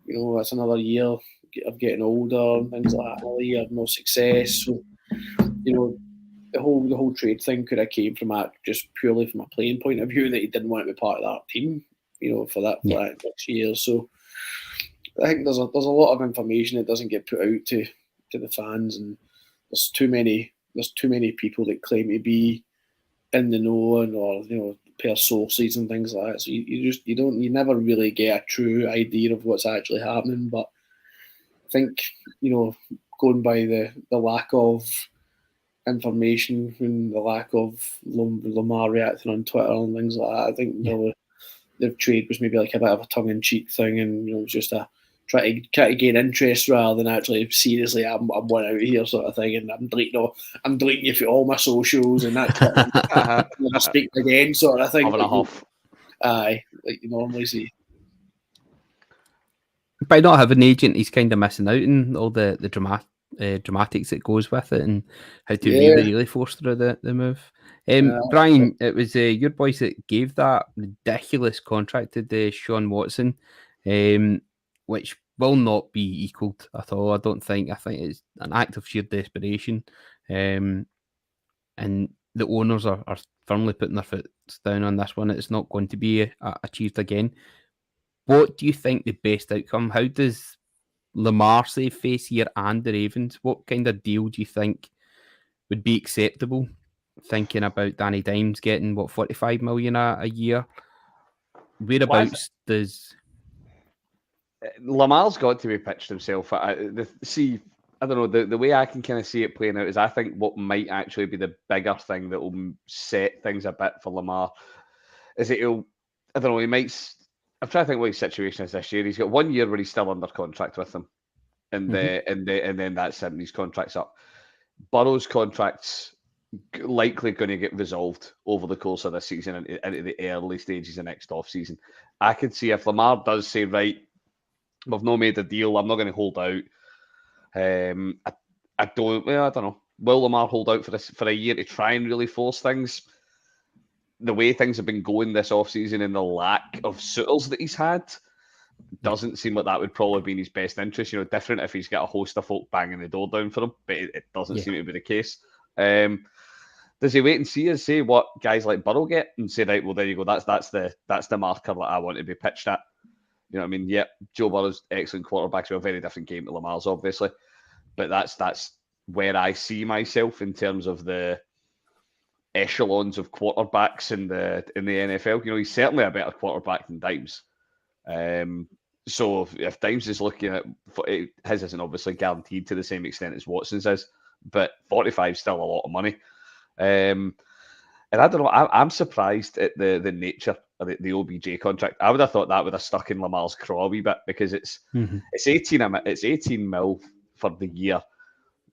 You know, that's another year of getting older and things like that. Another year of no success. So, you know, the whole trade thing could have came from that just purely from a playing point of view that he didn't want to be part of that team. You know, for that next year. So I think there's a lot of information that doesn't get put out to the fans, and there's too many people that claim to be in the know or you know per sources and things like that. So you never really get a true idea of what's actually happening. But I think, you know, going by the lack of information and the lack of Lamar reacting on Twitter and things like that, I think the trade was maybe like a bit of a tongue-in-cheek thing, and you know, it was just a try to gain interest rather than actually seriously I'm one out here sort of thing, and I'm deleting you for all my socials and that never speak again sort of thing. Aye, like you normally see. By not having an agent, he's kind of missing out on all the dramatics that goes with it, and how to really force through the move. Brian, it was your boys that gave that ridiculous contract to Deshaun Watson, which will not be equalled at all. I don't think. I think it's an act of sheer desperation, and the owners are firmly putting their foot down on this one. It's not going to be achieved again. What do you think the best outcome? How does Lamar save face here and the Ravens? What kind of deal do you think would be acceptable? Thinking about Danny Dimes getting 45 million a year. Whereabouts does Lamar's got to be pitched himself? I don't know. The way I can kind of see it playing out is I think what might actually be the bigger thing that will set things a bit for Lamar is that he'll. I don't know. He might. I'm trying to think what his situation is this year. He's got 1 year where he's still under contract with them, and then that's it. And his contract's up. Burrow's contract's likely going to get resolved over the course of this season and into the early stages of next off season. I could see if Lamar does say, right, we've not made a deal, I'm not going to hold out. I don't know. Will Lamar hold out for a year to try and really force things? The way things have been going this offseason and the lack of suitors that he's had doesn't seem like that would probably be in his best interest. You know, different if he's got a host of folk banging the door down for him, but it doesn't seem to be the case. Does he wait and see and say what guys like Burrow get and say, right, well, there you go, that's the marker that I want to be pitched at? You know what I mean? Yep, Joe Burrow's excellent quarterback, so a very different game to Lamar's, obviously. But that's where I see myself in terms of the echelons of quarterbacks in the NFL. You know, he's certainly a better quarterback than Dimes. So if Dimes is looking at his isn't obviously guaranteed to the same extent as Watson's is, but 45 is still a lot of money. And I don't know. I'm surprised at the nature of the OBJ contract. I would have thought that would have stuck in Lamar's craw a wee bit because it's 18 mil for the year,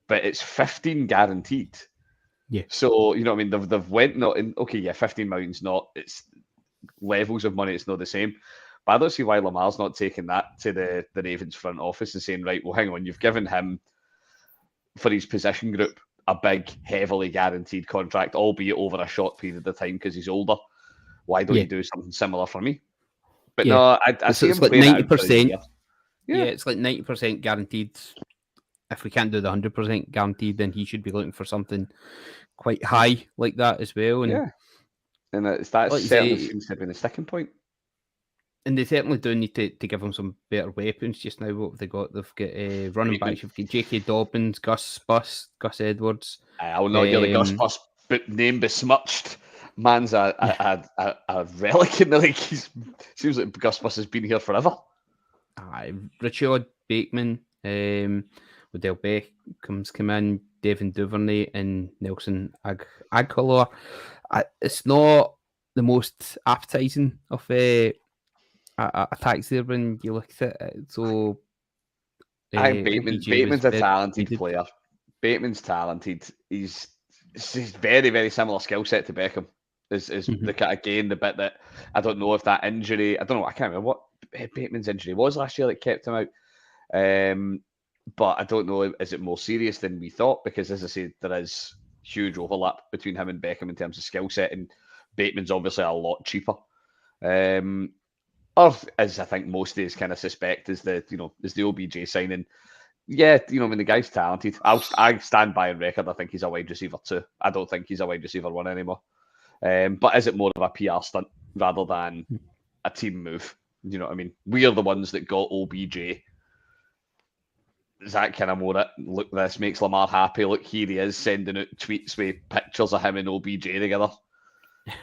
but it's 15 guaranteed. Yeah. So you know what I mean. They've went not in. Okay, yeah, 15 million's not. It's levels of money. It's not the same. But I don't see why Lamar's not taking that to the Ravens front office and saying, right, well, hang on, you've given him for his position group a big, heavily guaranteed contract, albeit over a short period of time because he's older. Why don't you do something similar for me? But no, I see him like 90%. Yeah, it's like 90% guaranteed. If we can't do the 100% guaranteed, then he should be looking for something quite high like that as well. And that certainly seems to be the sticking point. And they certainly do need to give them some better weapons just now. What have they got? They've got running backs. You've got J.K. Dobbins, Gus Edwards. I'll not hear the Gus Bus name besmirched. Man's a relic in the league. Seems like Gus Bus has been here forever. Richard Bateman, Odell Beckham's come in, Devin Duvernay and Nelson Aguilar. It's not the most appetising of attacks there when you look at it. So I think Bateman's a talented player. Bateman's talented. He's very, very similar skill set to Beckham. Is again the bit that I don't know if that injury. I don't know. I can't remember what Bateman's injury was last year that kept him out. But I don't know. Is it more serious than we thought? Because as I said, there is huge overlap between him and Beckham in terms of skill set, and Bateman's obviously a lot cheaper. Or as I think most days kind of suspect is the OBJ signing. Yeah, when the guy's talented, I stand by on record. I think he's a wide receiver too. I don't think he's a wide receiver one anymore. But is it more of a PR stunt rather than a team move? You know what I mean? We are the ones that got OBJ. Is that kind of more it? Look, this makes Lamar happy. Look, here he is sending out tweets with pictures of him and OBJ together.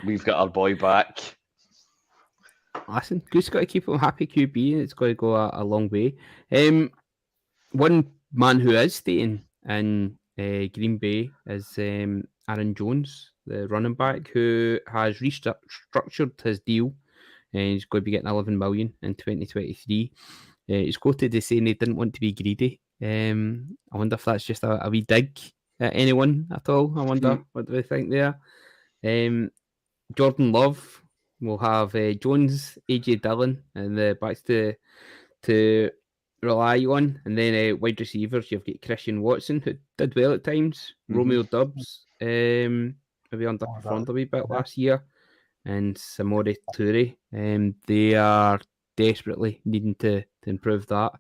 We've got our boy back. Listen, Goose got to keep him happy, QB, and it's got to go a long way. One man who is staying in Green Bay is Aaron Jones, the running back, who has restructured his deal, and he's going to be getting $11 million in 2023. He's quoted as saying he didn't want to be greedy. I wonder if that's just a wee dig at anyone at all. I wonder what do they think there. Jordan Love will have Jones, AJ Dillon, and the backs to rely on, and then wide receivers. You've got Christian Watson, who did well at times. Romeo Doubs, maybe underperformed a wee bit last year, and Samori Toure. They are desperately needing to improve that.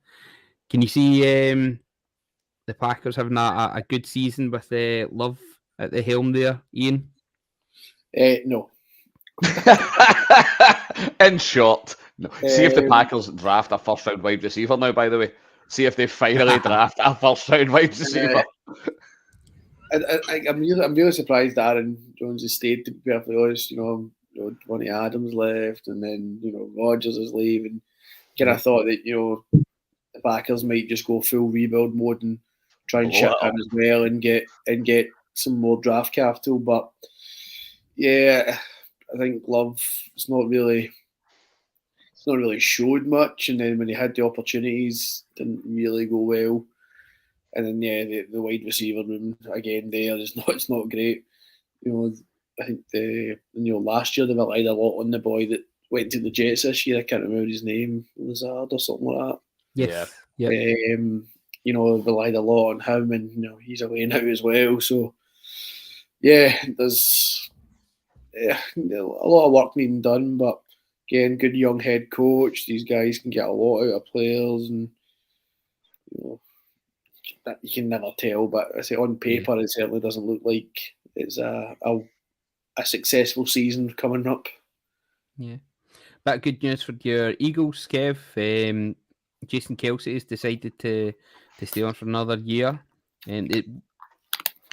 Can you see the Packers having a good season with Love at the helm there, Ian? No. In short, no. See if the Packers draft a first-round wide receiver now, by the way. See if they finally draft a first-round wide receiver. I'm really surprised Aaron Jones has stayed, to be perfectly honest. Tony Adams left, and then, Rodgers is leaving. I thought that, the Packers might just go full rebuild mode and try and ship him as well and get some more draft capital. But, yeah, I think Love it's not really showed much, and then when he had the opportunities, didn't really go well. And then the wide receiver room again there is it's not great. I think last year they relied a lot on the boy that went to the Jets this year. I can't remember his name, Lazard or something like that. Yes. Yeah. Relied a lot on him, and he's away now as well. So yeah, there's a lot of work being done, but again, good young head coach. These guys can get a lot out of players, and that you can never tell. But I say on paper, it certainly doesn't look like it's a successful season coming up. Yeah, but good news for your Eagles, Kev. Jason Kelce has decided to stay on for another year, and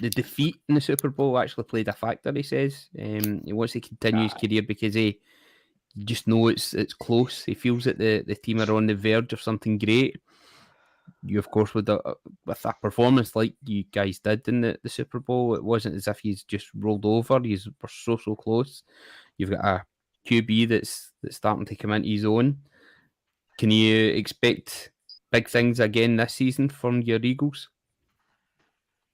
the defeat in the Super Bowl actually played a factor. He says he wants to continue his career because you just know it's close. He feels that the team are on the verge of something great. You, of course, with a performance like you guys did in the Super Bowl, it wasn't as if he's just rolled over. You were so close. You've got a QB that's starting to come into his own. Can you expect big things again this season from your Eagles?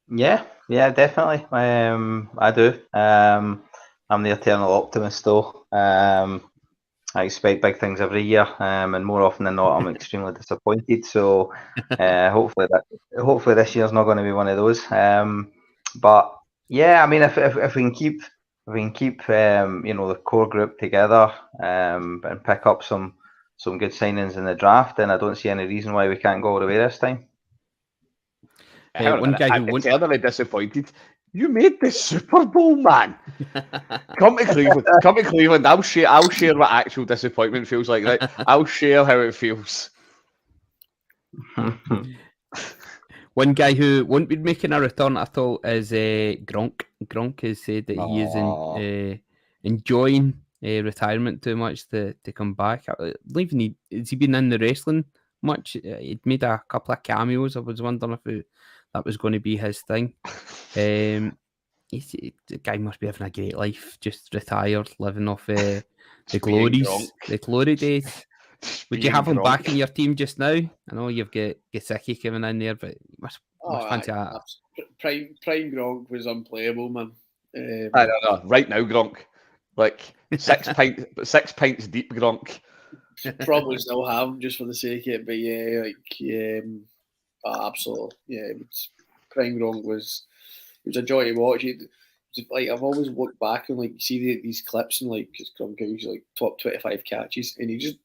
Yeah, definitely. I do. I'm the eternal optimist, though. I expect big things every year, and more often than not, I'm extremely disappointed. So hopefully this year's not going to be one of those. But yeah, I mean, if we can keep the core group together and pick up some good signings in the draft, then I don't see any reason why we can't go all the way this time. One guy who won't eternally disappointed. You made the Super Bowl, man. Come to Cleveland. I'll share what actual disappointment feels like. Right? I'll share how it feels. One guy who won't be making a return at all is Gronk. Gronk has said that he is enjoying retirement too much to come back. I believe has he been in the wrestling much? He'd made a couple of cameos. I was wondering if that was going to be his thing. The guy must be having a great life, just retired, living off the glory days. Would you have him back in your team just now? I know you've got Gesicki coming in there, but you must fancy that. Prime Gronk was unplayable, man. I don't know. Right now, Gronk, like 6 pints deep, Gronk. Probably still have him just for the sake of it, but absolutely, yeah. Prime Gronk was a joy to watch. Like I've always looked back and like see these clips and like because Gronk was like top 25 catches, and he just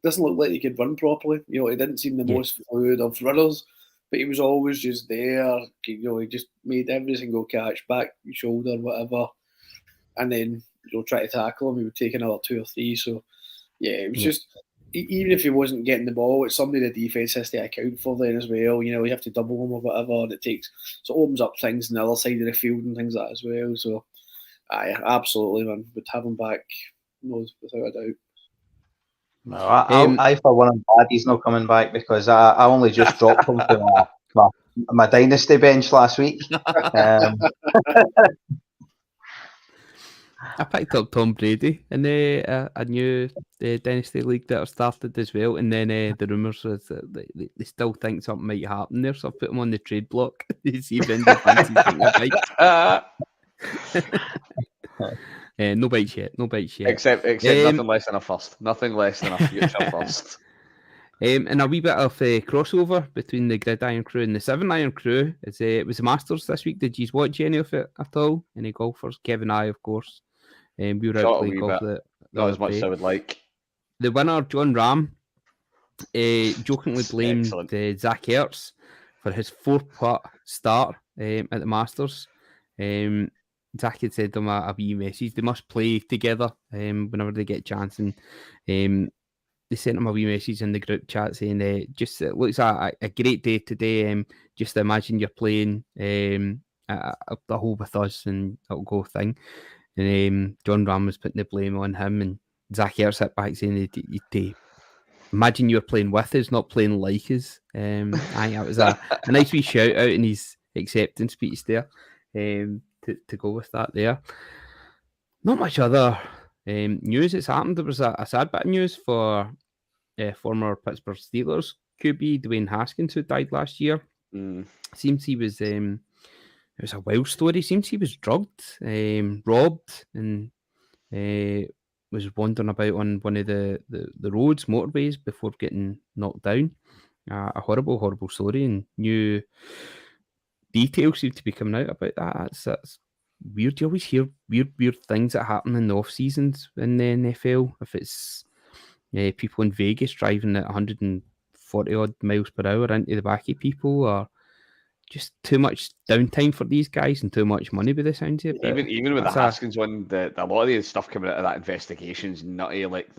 doesn't look like he could run properly. You know, he didn't seem the most fluid of runners, but he was always just there. You know, he just made every single catch, back, shoulder, whatever, and then try to tackle him, he would take another 2 or 3. So yeah, it was just. Even if he wasn't getting the ball, it's somebody the defence has to account for then as well. You know, you have to double him or whatever, and it opens up things on the other side of the field and things like that as well. So, absolutely, man, would have him back, without a doubt. No, I for one, am glad he's not coming back because I only just dropped him to my dynasty bench last week. I picked up Tom Brady in a new Dynasty League that I've started as well, and then the rumours was that they still think something might happen there, so I've put him on the trade block to see if anyone fancies taking a bite. No bites yet. Except nothing less than a first. Nothing less than a future first. And a wee bit of crossover between the Grid Irn-Cru and the 7 Irn-Cru. It was the Masters this week. Did you watch any of it at all? Any golfers? Kev and I, of course. We were out playing golf. Not as much as I would like. The winner, John Ram, jokingly blamed Zach Ertz for his 4-putt start at the Masters. Zach had said to him a wee message. They must play together whenever they get a chance. And they sent him a wee message in the group chat saying, it looks like a great day today. Just imagine you're playing the hole with us and it'll go thing. And John Ram was putting the blame on him, and Zach Ertz hit back saying, imagine you're playing with us, not playing like us. I think that was a nice wee shout out in his acceptance speech there to go with that there. Not much other news that's happened. There was a sad bit of news for former Pittsburgh Steelers QB Dwayne Haskins, who died last year. Seems he was it was a wild story. Seems he was drugged, robbed, and was wandering about on one of the roads, motorways, before getting knocked down. A horrible story, and new details seem to be coming out about that. That's weird. You always hear weird things that happen in the off seasons in the NFL. If it's people in Vegas driving at 140 odd miles per hour into the back of people, or just too much downtime for these guys and too much money by the sounds of it. Even with the Haskins one, a lot of the stuff coming out of that investigation's nutty, like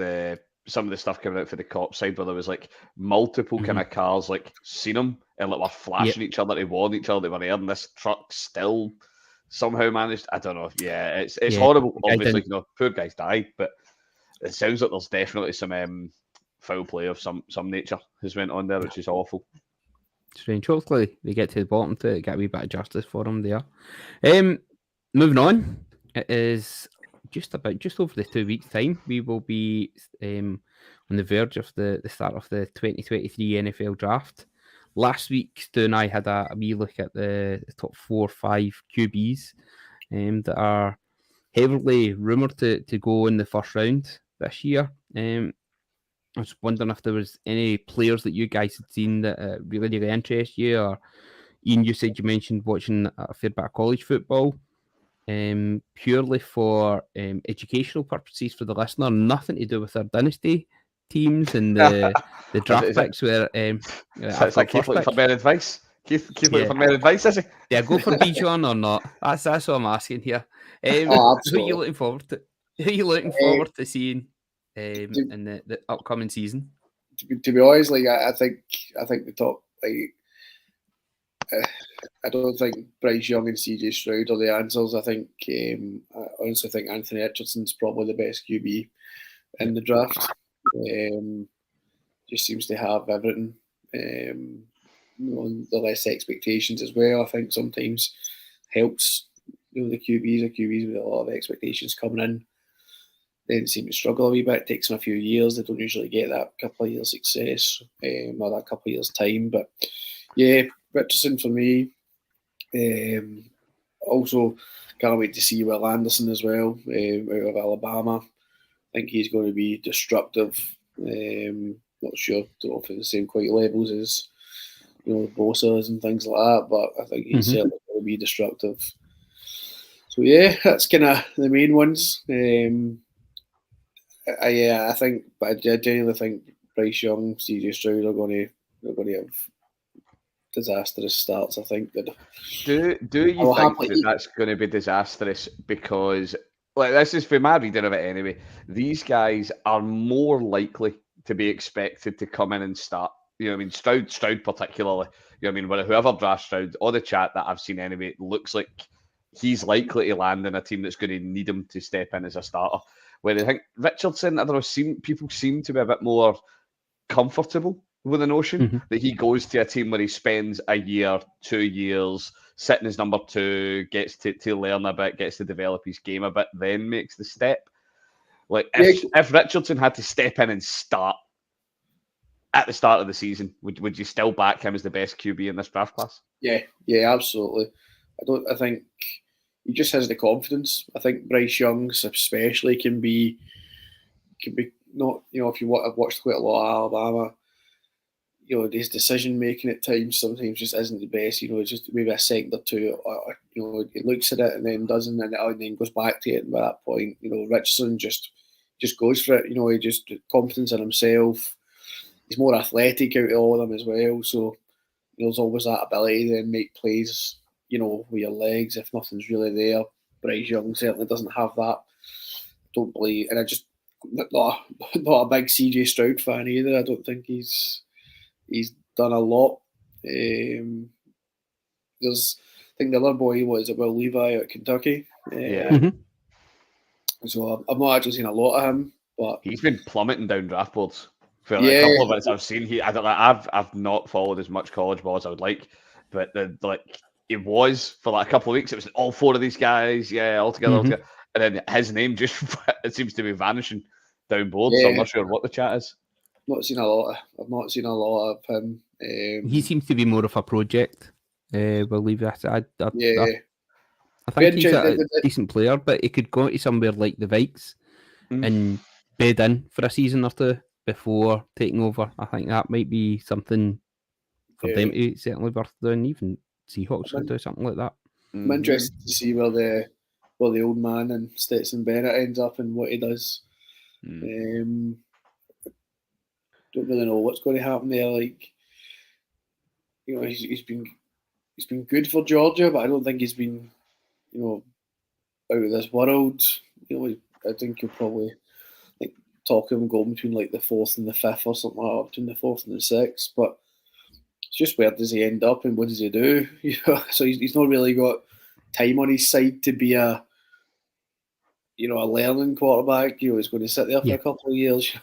some of the stuff coming out for the cop side where there was like multiple kind of cars like seen them and like were flashing each other, they warned each other they were there, and this truck still somehow managed. I don't know. Yeah, it's horrible. Obviously, poor guy's died, but it sounds like there's definitely some foul play of some nature has went on there, which is awful. Strange. Hopefully they get to the bottom to it, get a wee bit of justice for him there. Moving on, it is just over the 2 weeks' time. We will be on the verge of the start of the 2023 NFL draft. Last week, Stu and I had a wee look at the top 4 or 5 QBs that are heavily rumoured to go in the first round this year. I was wondering if there was any players that you guys had seen that really interest you, or Ian, you said you mentioned watching a fair bit of college football, purely for educational purposes for the listener, nothing to do with our dynasty teams and the draft picks. Where it's like Keith looking for better advice. Keith looking for more advice, is he? Yeah, go for Bijan or not? That's what I'm asking here. Oh, who are you looking forward to? Who are you looking forward to seeing in the upcoming season? To be honest, like I think the top, like I don't think Bryce Young and CJ Stroud are the answers. I honestly think Anthony Richardson's probably the best QB in the draft. Just seems to have everything. The less expectations as well, I think sometimes helps. The QBs with a lot of expectations coming in. They seem to struggle a wee bit. It takes them a few years. They don't usually get that couple of years success or that couple of years time. But yeah, Richardson for me. Also, can't wait to see Will Anderson as well out of Alabama. I think he's going to be disruptive. Not sure, don't know if it's the same quite levels as Bosa's and things like that, but I think he's certainly going to be disruptive. So yeah, that's kind of the main ones. I think, but I genuinely think Bryce Young, CJ Stroud are going to have disastrous starts. I think that. Do you think that's going to be disastrous because, like, this is for my reading of it anyway. These guys are more likely to be expected to come in and start. You know what I mean? Stroud particularly. You know what I mean? Whoever drafts Stroud, or the chat that I've seen anyway, it looks like he's likely to land in a team that's going to need him to step in as a starter. Where I think Richardson, I don't know, people seem to be a bit more comfortable with the notion that he goes to a team where he spends a year, 2 years, sitting as number 2, gets to learn a bit, gets to develop his game a bit, then makes the step. Like, if Richardson had to step in and start at the start of the season, would you still back him as the best QB in this draft class? Yeah, absolutely. I think he just has the confidence. I think Bryce Young especially can be not, if I've watched quite a lot of Alabama, his decision making at times sometimes just isn't the best. Just maybe a second or two. He looks at it and then doesn't, and then goes back to it. And by that point, Richardson just goes for it. He just confidence in himself. He's more athletic out of all of them as well. So there's always that ability to then make plays, with your legs if nothing's really there. Bryce Young certainly doesn't have that. Don't believe, and I just not a big CJ Stroud fan either. I don't think he's done a lot. I think the other boy was Will Levi at Kentucky. So I've not actually seen a lot of him, but he's been plummeting down draft boards for a couple of minutes I've seen. I've not followed as much college ball as I would like, but it was for like a couple of weeks. It was all 4 of these guys, all together, and then his name just it seems to be vanishing down board. So I'm not sure what the chat is. I've not seen a lot of him. He seems to be more of a project. Will leave that. I think he's a decent player, but he could go to somewhere like the Vikes and bed in for a season or two before taking over. I think that might be something for them to certainly worth doing. Even Seahawks could do something like that. I'm interested to see where the old man and Stetson Bennett ends up and what he does. Don't really know what's going to happen there. Like, he's been good for Georgia, but I don't think he's been, out of this world. I think you'll probably talk him going between like the 4th and the 5th or something like that, between the 4th and the 6th. But it's just where does he end up and what does he do? So he's not really got time on his side to be a learning quarterback. He's going to sit there for a couple of years. You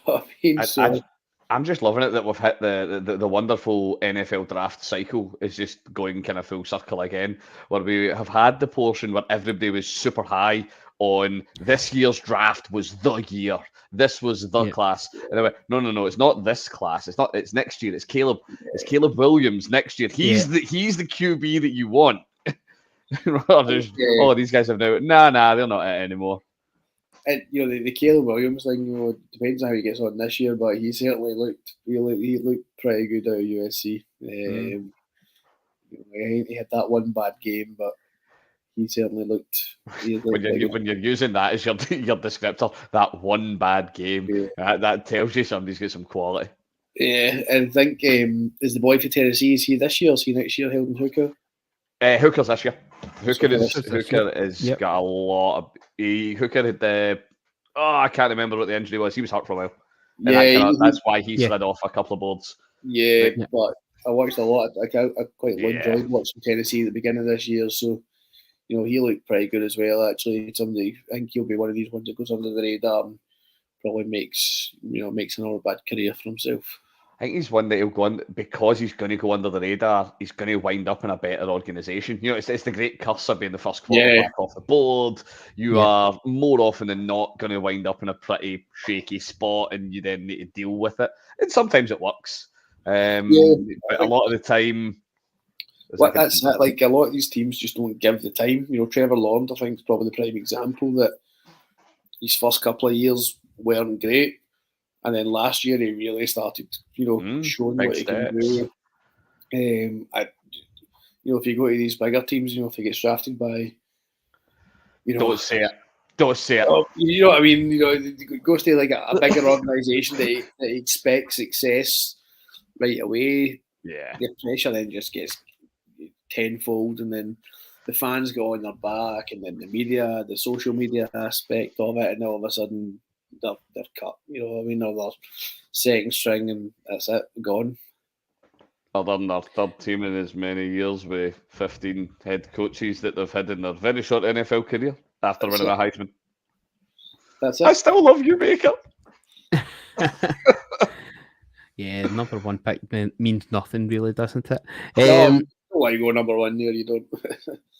know what I mean? I'm just loving it that we've hit the wonderful NFL draft cycle is just going kind of full circle again, where we have had the portion where everybody was super high on this year's draft was the year. This was the class. And they went, no, it's not this class. It's next year. It's Caleb Williams next year. He's the QB that you want. These guys have now. Nah, they're not it anymore. And the Caleb Williams thing, depends on how he gets on this year, but he certainly looked pretty good out of USC. He had that one bad game, but he certainly looked. When you're using that as your descriptor, that one bad game, that tells you somebody's got some quality. Yeah, and I think is the boy for Tennessee, is he this year or is he next year, Heldon Hooker? Hooker's this year. Hooker Hooker's has got a lot of... Hooker had I can't remember what the injury was. He was hurt for a while. That's why he slid off a couple of boards. Yeah, but I watched a lot. I quite enjoyed watching Tennessee at the beginning of this year. So, he looked pretty good as well. Actually, I think he'll be one of these ones that goes under the radar and probably makes another bad career for himself. I think he's one that he'll go on because he's going to go under the radar. He's going to wind up in a better organisation. It's the great curse of being the first quarterback off the board. You are more often than not going to wind up in a pretty shaky spot, and you then need to deal with it. And sometimes it works, but a lot of the time. That's it. Like a lot of these teams just don't give the time. Trevor Lawrence, I think, is probably the prime example that his first couple of years weren't great. And then last year he really started, showing what he can do. If you go to these bigger teams, if he gets drafted by, don't say it. Don't say it. You know what I mean? It goes to like a bigger organisation that expects success right away. Yeah. The pressure then just gets tenfold, and then the fans go on their back, and then the media, the social media aspect of it, and all of a sudden they're cut. Or they're second string, and that's it, gone. Other than their third team in as many years with 15 head coaches that they've had in their very short NFL career after winning a Heisman. That's it. I still love you, Baker. Yeah, number one pick means nothing, really, doesn't it? No, why you go number one there? You don't.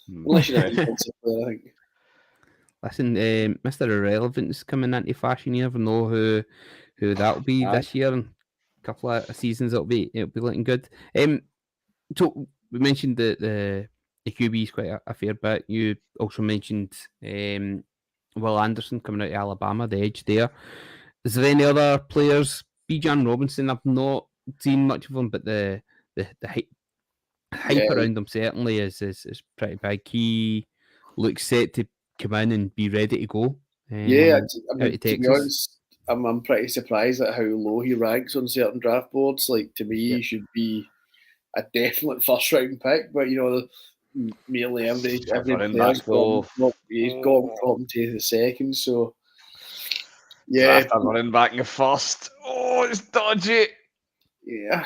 Unless you're a defensive player, I think. Listen, Mr. Irrelevant's coming into fashion. You never know who that'll be this year. And a couple of seasons it'll be looking good. So we mentioned the QB is quite a fair bit. You also mentioned Will Anderson coming out of Alabama, the edge there. Is there any other players? Bijan Robinson, I've not seen much of him, but the hype around him certainly is pretty big. He looks set to come in and be ready to go. To be honest, I'm pretty surprised at how low he ranks on certain draft boards. Like, to me, he should be a definite first round pick, but merely every player's he's got him to the second. So draft a running back in the first. Oh, it's dodgy. Yeah.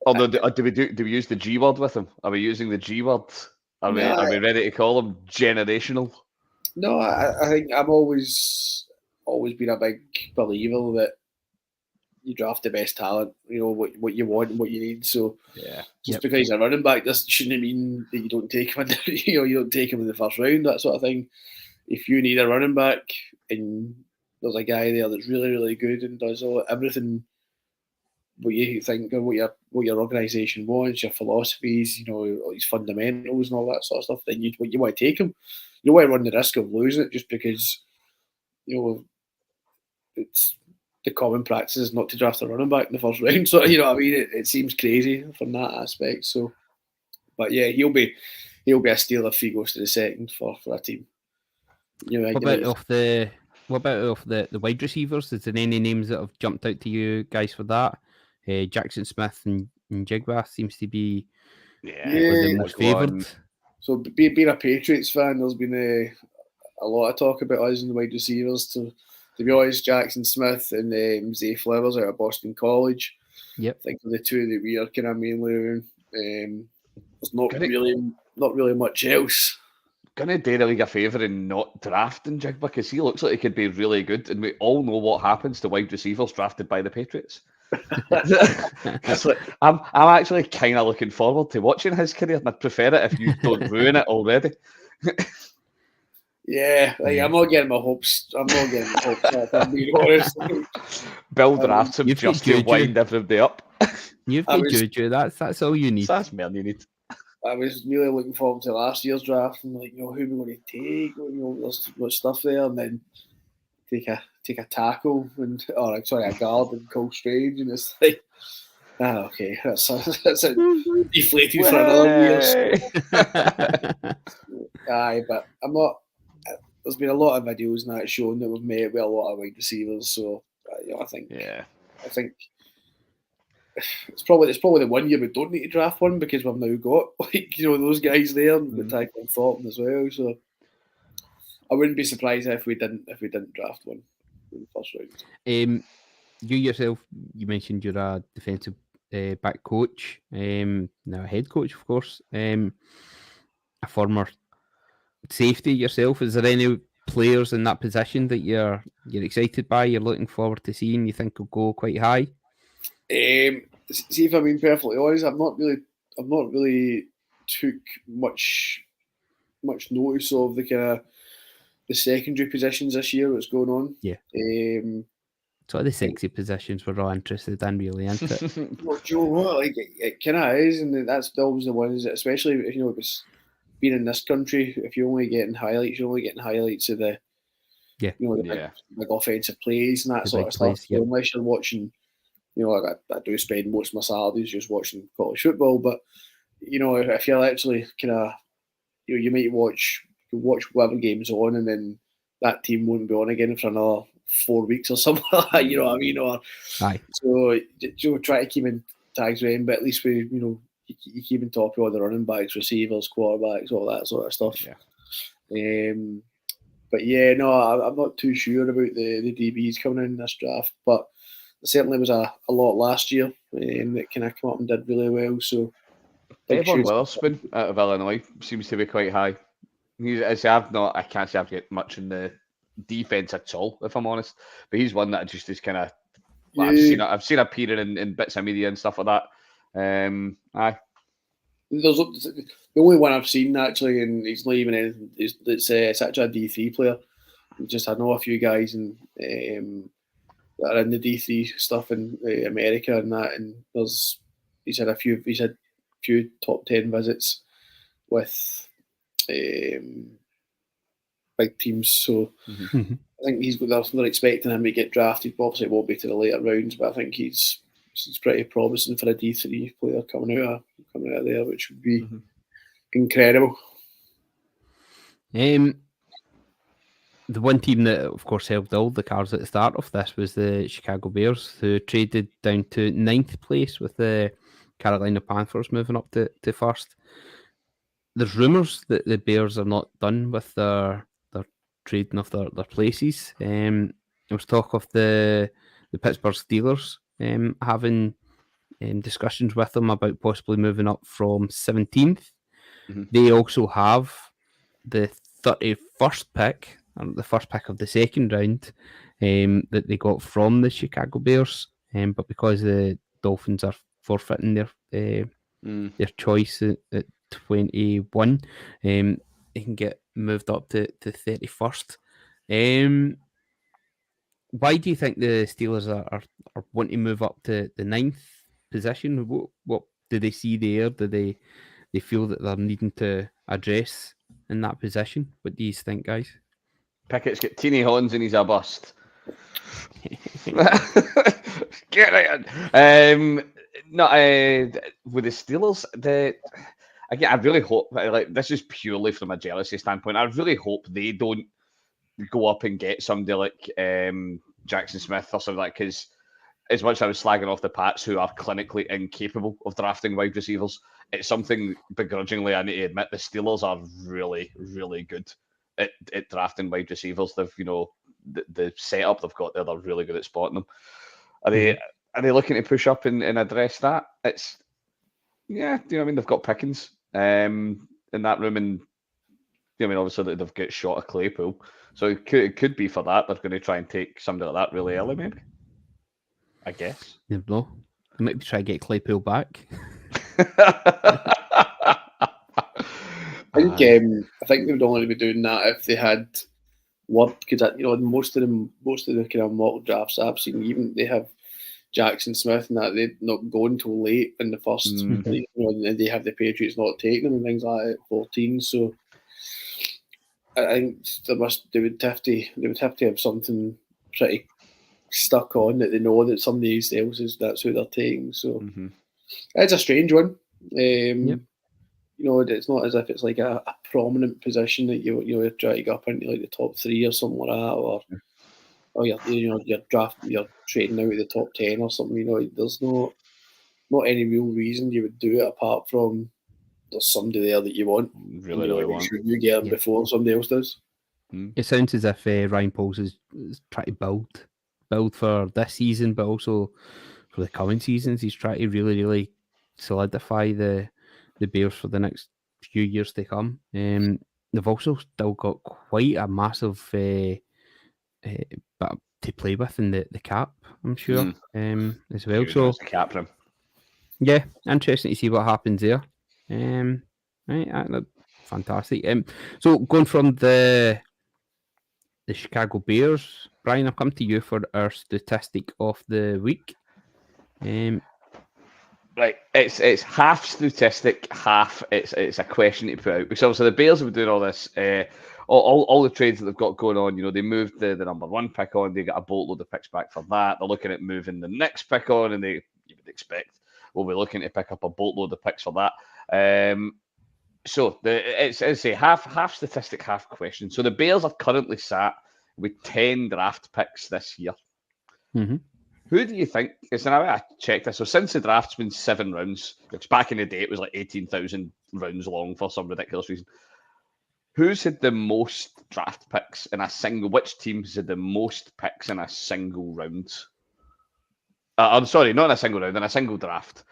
Although, do we use the G word with him? Are we using the G word? Are we ready to call him generational? No, I think I've always been a big believer that you draft the best talent. What you want and what you need. So just because he's a running back, this shouldn't mean that you don't take him. You don't take him in the first round. That sort of thing. If you need a running back and there's a guy there that's really, really good and does everything what you think and what your organisation wants, your philosophies, his fundamentals and all that sort of stuff, then you want to take him. You don't want to run the risk of losing it just because it's the common practice is not to draft a running back in the first round. So it seems crazy from that aspect. So, but yeah, he'll be a steal if he goes to the second for a team. What about the wide receivers? Is there any names that have jumped out to you guys for that? Jackson Smith and Jigba seems to be the most favoured. So being a Patriots fan, there's been a lot of talk about us and the wide receivers. To be honest, Jackson Smith and Zay Flowers out of Boston College. Yep. I think the two that we are kind of mainly around. There's not really much else. Gonna do the league a favour and not drafting Jigba because he looks like he could be really good, and we all know what happens to wide receivers drafted by the Patriots. I'm actually kind of looking forward to watching his career, and I'd prefer it if you don't ruin it already. I'm not getting my hopes. I'm I'm being honest. Bill drafts him just to wind everybody up. You've got Juju. That's all you need. That's more than you need. I was really looking forward to last year's draft and who are we going to take? There's much stuff there, and then take a tackle a guard and Cole Strange, and it's like, okay, that's a deflated for another year. But I'm not. There's been a lot of videos now showing that we've met with a lot of wide receivers, so I think it's probably the 1 year we don't need to draft one because we've now got those guys there with Tycho and Thornton as well. So I wouldn't be surprised if we didn't draft one in the first round. You yourself, you mentioned you're a defensive back coach, now a head coach, of course. A former safety yourself. Is there any players in that position that you're excited by? You're looking forward to seeing? You think will go quite high? See, if I'm being perfectly honest, I've not really took much notice of the kind of the secondary positions this year. What's going on? Yeah. So the sexy positions we're all interested in, really, isn't it? Well, do you know what? Like it kind of is, and that's always the ones. Especially if it was being in this country. If you're only getting highlights, of the big offensive plays and that sort of stuff. So unless you're watching. I do spend most of my Saturdays just watching college football, but if you're actually kind of, you might watch whatever game's on, and then that team won't be on again for another 4 weeks or something like that. You know what I mean? Or so try to keep in tags with him, but at least you keep in top of all the running backs, receivers, quarterbacks, all that sort of stuff. Yeah. But yeah, no, I'm not too sure about the DBs coming in this draft, but. There certainly was a lot last year that kind of came up and did really well. So, Devon Witherspoon out of Illinois seems to be quite high. I can't say I've got much in the defense at all, if I'm honest. But he's one that just is kind of. I've seen appear in bits of media and stuff like that. Aye. There's the only one I've seen actually, and he's not even anything. It's actually a D3 player. I know a few guys and. That are in the D3 stuff in America and that, and he's had a few top 10 visits with big teams. So I think they're expecting him to get drafted. Obviously, it won't be to the later rounds, but I think he's pretty promising for a D3 player coming out of there, which would be incredible. The one team that, of course, held all the cards at the start of this was the Chicago Bears, who traded down to 9th place with the Carolina Panthers moving up to first. There's rumours that the Bears are not done with their trading of their places. There was talk of the Pittsburgh Steelers having discussions with them about possibly moving up from 17th. They also have the 31st pick, the first pick of the second round, that they got from the Chicago Bears, but because the Dolphins are forfeiting their choice at 21, they can get moved up to 31st. Why do you think the Steelers are wanting to move up to the 9th position? What do they see there? Do they feel that they're needing to address in that position? What do you think, guys? Pickett's got teeny horns and he's a bust. Get it. With the Steelers, again, I really hope, this is purely from a jealousy standpoint, I really hope they don't go up and get somebody like Jackson Smith or something like that, because as much as I was slagging off the Pats, who are clinically incapable of drafting wide receivers, it's something begrudgingly I need to admit the Steelers are really, really good at drafting wide receivers. They've, the setup they've got there, they're really good at spotting them. Are they looking to push up and address that? It's they've got Pickens in that room, and obviously they've got shot of Claypool, so it could be for that. They're going to try and take somebody like that really early, maybe. I guess. You never know. They might be trying to get Claypool back. I think they would only be doing that if they had word, because most of the kind of mock drafts I've seen, even they have Jackson Smith and that they're not going till late in the first. And they have the Patriots not taking them and things like that at 14. So I think they would have to have something pretty stuck on that they know that somebody else that's who they're taking. So it's a strange one. It's not as if it's like a prominent position that you try to go up into like the top 3 or something like that, or you're trading out of the top 10 or something. There's no not any real reason you would do it apart from there's somebody there that you want. Really want. You get them before somebody else does. It sounds as if Ryan Pauls is trying to build for this season, but also for the coming seasons. He's trying to really solidify the Bears for the next few years to come. They've also still got quite a massive bit to play with in the cap, I'm sure, as well. So cap room. Yeah, interesting to see what happens there. Fantastic. So going from the Chicago Bears, Brian, I'll come to you for our statistic of the week. Right, it's half statistic, half it's a question to put out, because obviously the Bears have been doing all this, all the trades that they've got going on. They moved the number 1 pick on, they got a boatload of picks back for that. They're looking at moving the next pick on, and you would expect we'll be looking to pick up a boatload of picks for that. So it's a half statistic, half question. So the Bears are currently sat with 10 draft picks this year. Mm-hmm. Who do you think? Because I checked this. So since the draft's been 7 rounds, which back in the day it was like 18,000 rounds long for some ridiculous reason. Who's had the most draft picks in a single? Which team has had the most picks in a single round? I'm sorry, not in a single round, in a single draft.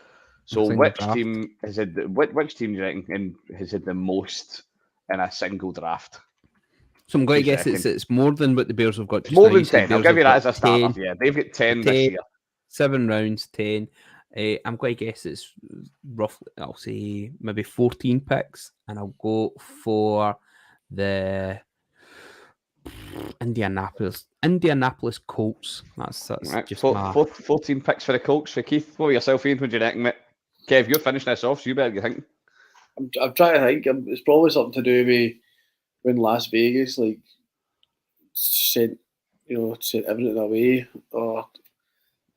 So which team has had which team do you reckon has had the most in a single draft? So I'm going to guess it's more than what the Bears have got. More than 10. I'll give you that as a starter. Yeah, they've got 10 this year. 7 rounds, 10. I'm going to guess it's roughly, I'll say maybe 14 picks, and I'll go for the Indianapolis Colts. That's right. just 14 picks for the Colts for Keith. What about yourself, Ian? What do you reckon, mate? Kev, you're finishing this off, so you better get thinking. I'm trying to think. It's probably something to do with when Las Vegas sent everything away. Or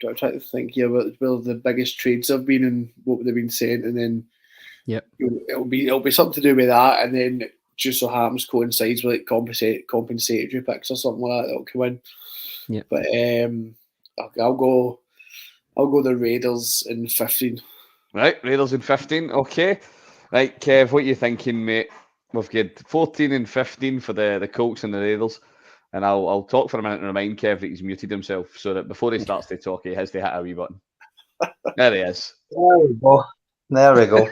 I'm trying to think here about where the biggest trades have been and what they've been sent, and then it'll be something to do with that, and then it just so happens coincides with compensatory picks or something like that that'll come in. Yeah, but I'll go the Raiders in 15. Right, Raiders in 15. Okay, right, Kev, what are you thinking, mate? We've got 14 and 15 for the Colts and the Raiders. And I'll talk for a minute and remind Kev that he's muted himself so that before he starts to talk, he has to hit a wee button. There he is. There we go.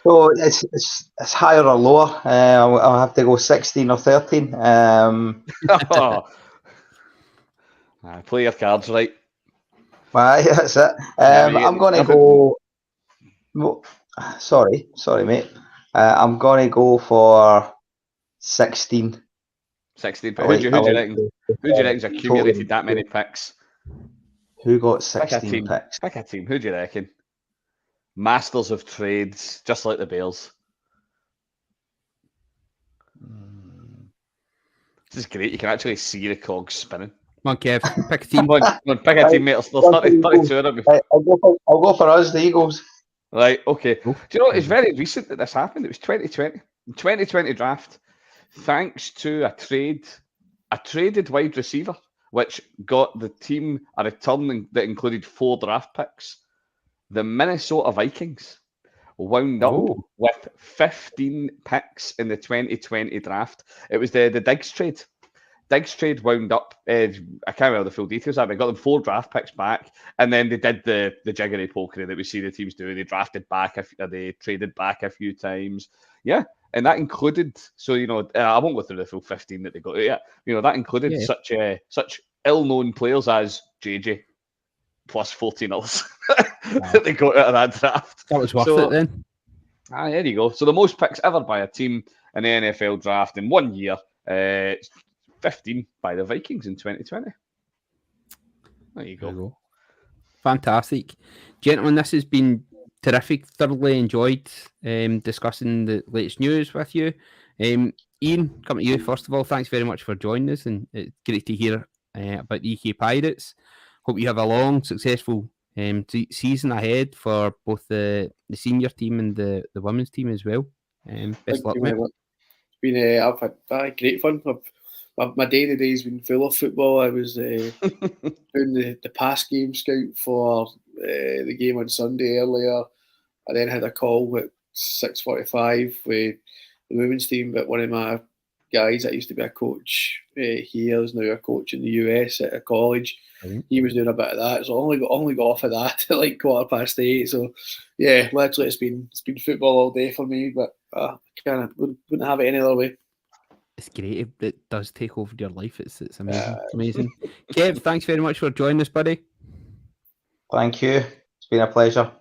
So it's higher or lower. I'll have to go 16 or 13. Play your cards right. Right, that's it. I'm going to go... Sorry, mate. I'm going to go for 16. 16. Who do you reckon's accumulated that many picks? Who got 16 picks? Pick a team. Who do you reckon? Masters of trades, just like the Bears. This is great. You can actually see the cogs spinning. Come on, Kev. Pick a team. Come on, pick a team, mate. There's 32 of them. I'll go for us, the Eagles. Right, okay. Do you know, it's very recent that this happened. It was 2020. 2020 draft. Thanks to a traded wide receiver, which got the team a return that included 4 draft picks. The Minnesota Vikings wound up with 15 picks in the 2020 draft. It was the Diggs trade. Diggs trade wound up, I can't remember the full details of it, but got them 4 draft picks back, and then they did the jiggery pokery that we see the teams do. They drafted back, they traded back a few times. Yeah. And that included, so I won't go through the full 15 that they got. Yeah, that included such ill-known players as JJ plus 14 others that they got out of that draft. That was worth it then. There you go. So the most picks ever by a team in the NFL draft in 1 year, 15 by the Vikings in 2020. There you go. Fantastic, gentlemen. This has been terrific. Thoroughly enjoyed discussing the latest news with you. Ian, coming to you first of all. Thanks very much for joining us, and it's great to hear about the EK Pirates. Hope you have a long, successful season ahead for both the senior team and the women's team as well. Best luck, mate. It's been I've had great fun. I've my day-to-day has been full of football. I was doing the past game scout for the game on Sunday earlier. I then had a call at 6:45 with the women's team, but one of my guys that used to be a coach here is now a coach in the US at a college. He was doing a bit of that, so I only got off of that at like 8:15. So yeah, literally it's been football all day for me, but I kind of wouldn't have it any other way. It's great. It does take over your life. It's amazing. Amazing. Kev, thanks very much for joining us, buddy. Thank you. It's been a pleasure.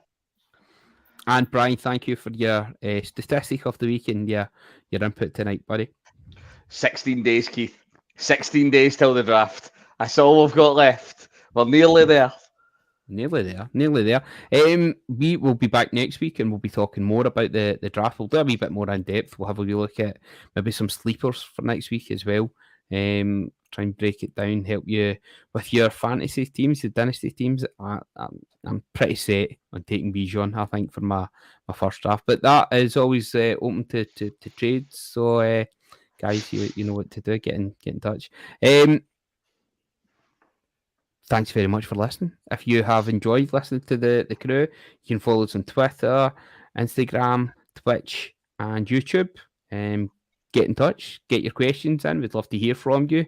And Brian, thank you for your statistic of the week and your input tonight, buddy. 16 days, Keith. 16 days till the draft. That's all we've got left. We're nearly there. Nearly there. We will be back next week and we'll be talking more about the draft. We'll do a wee bit more in depth. We'll have a wee look at maybe some sleepers for next week as well. Try and break it down, help you with your fantasy teams, the dynasty teams. I'm pretty set on taking Bijan, I think, for my first draft. But that is always open to trades. So, guys, you know what to do. Get in touch. Thanks very much for listening. If you have enjoyed listening to the crew, you can follow us on Twitter, Instagram, Twitch, and YouTube. Get in touch, get your questions in. We'd love to hear from you.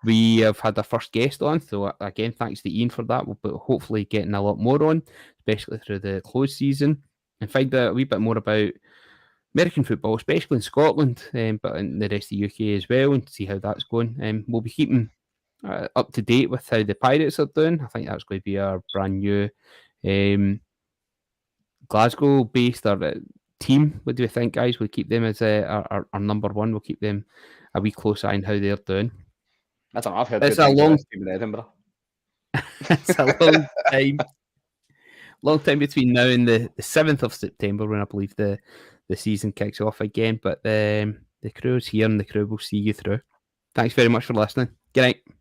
We have had our first guest on, so again, thanks to Iain for that. We'll be hopefully getting a lot more on, especially through the close season, and find out a wee bit more about American football, especially in Scotland, but in the rest of the UK as well, and see how that's going. We'll be keeping up to date with how the Pirates are doing. I think that's going to be our brand new Glasgow-based team. What do we think, guys? We'll keep them as our number one. We'll keep them a wee close eye on how they're doing. I don't know. I've heard it's a long team in Edinburgh. It's a long time. Long time between now and the 7th of September when I believe the season kicks off again. But the crew's here and the crew will see you through. Thanks very much for listening. Good night.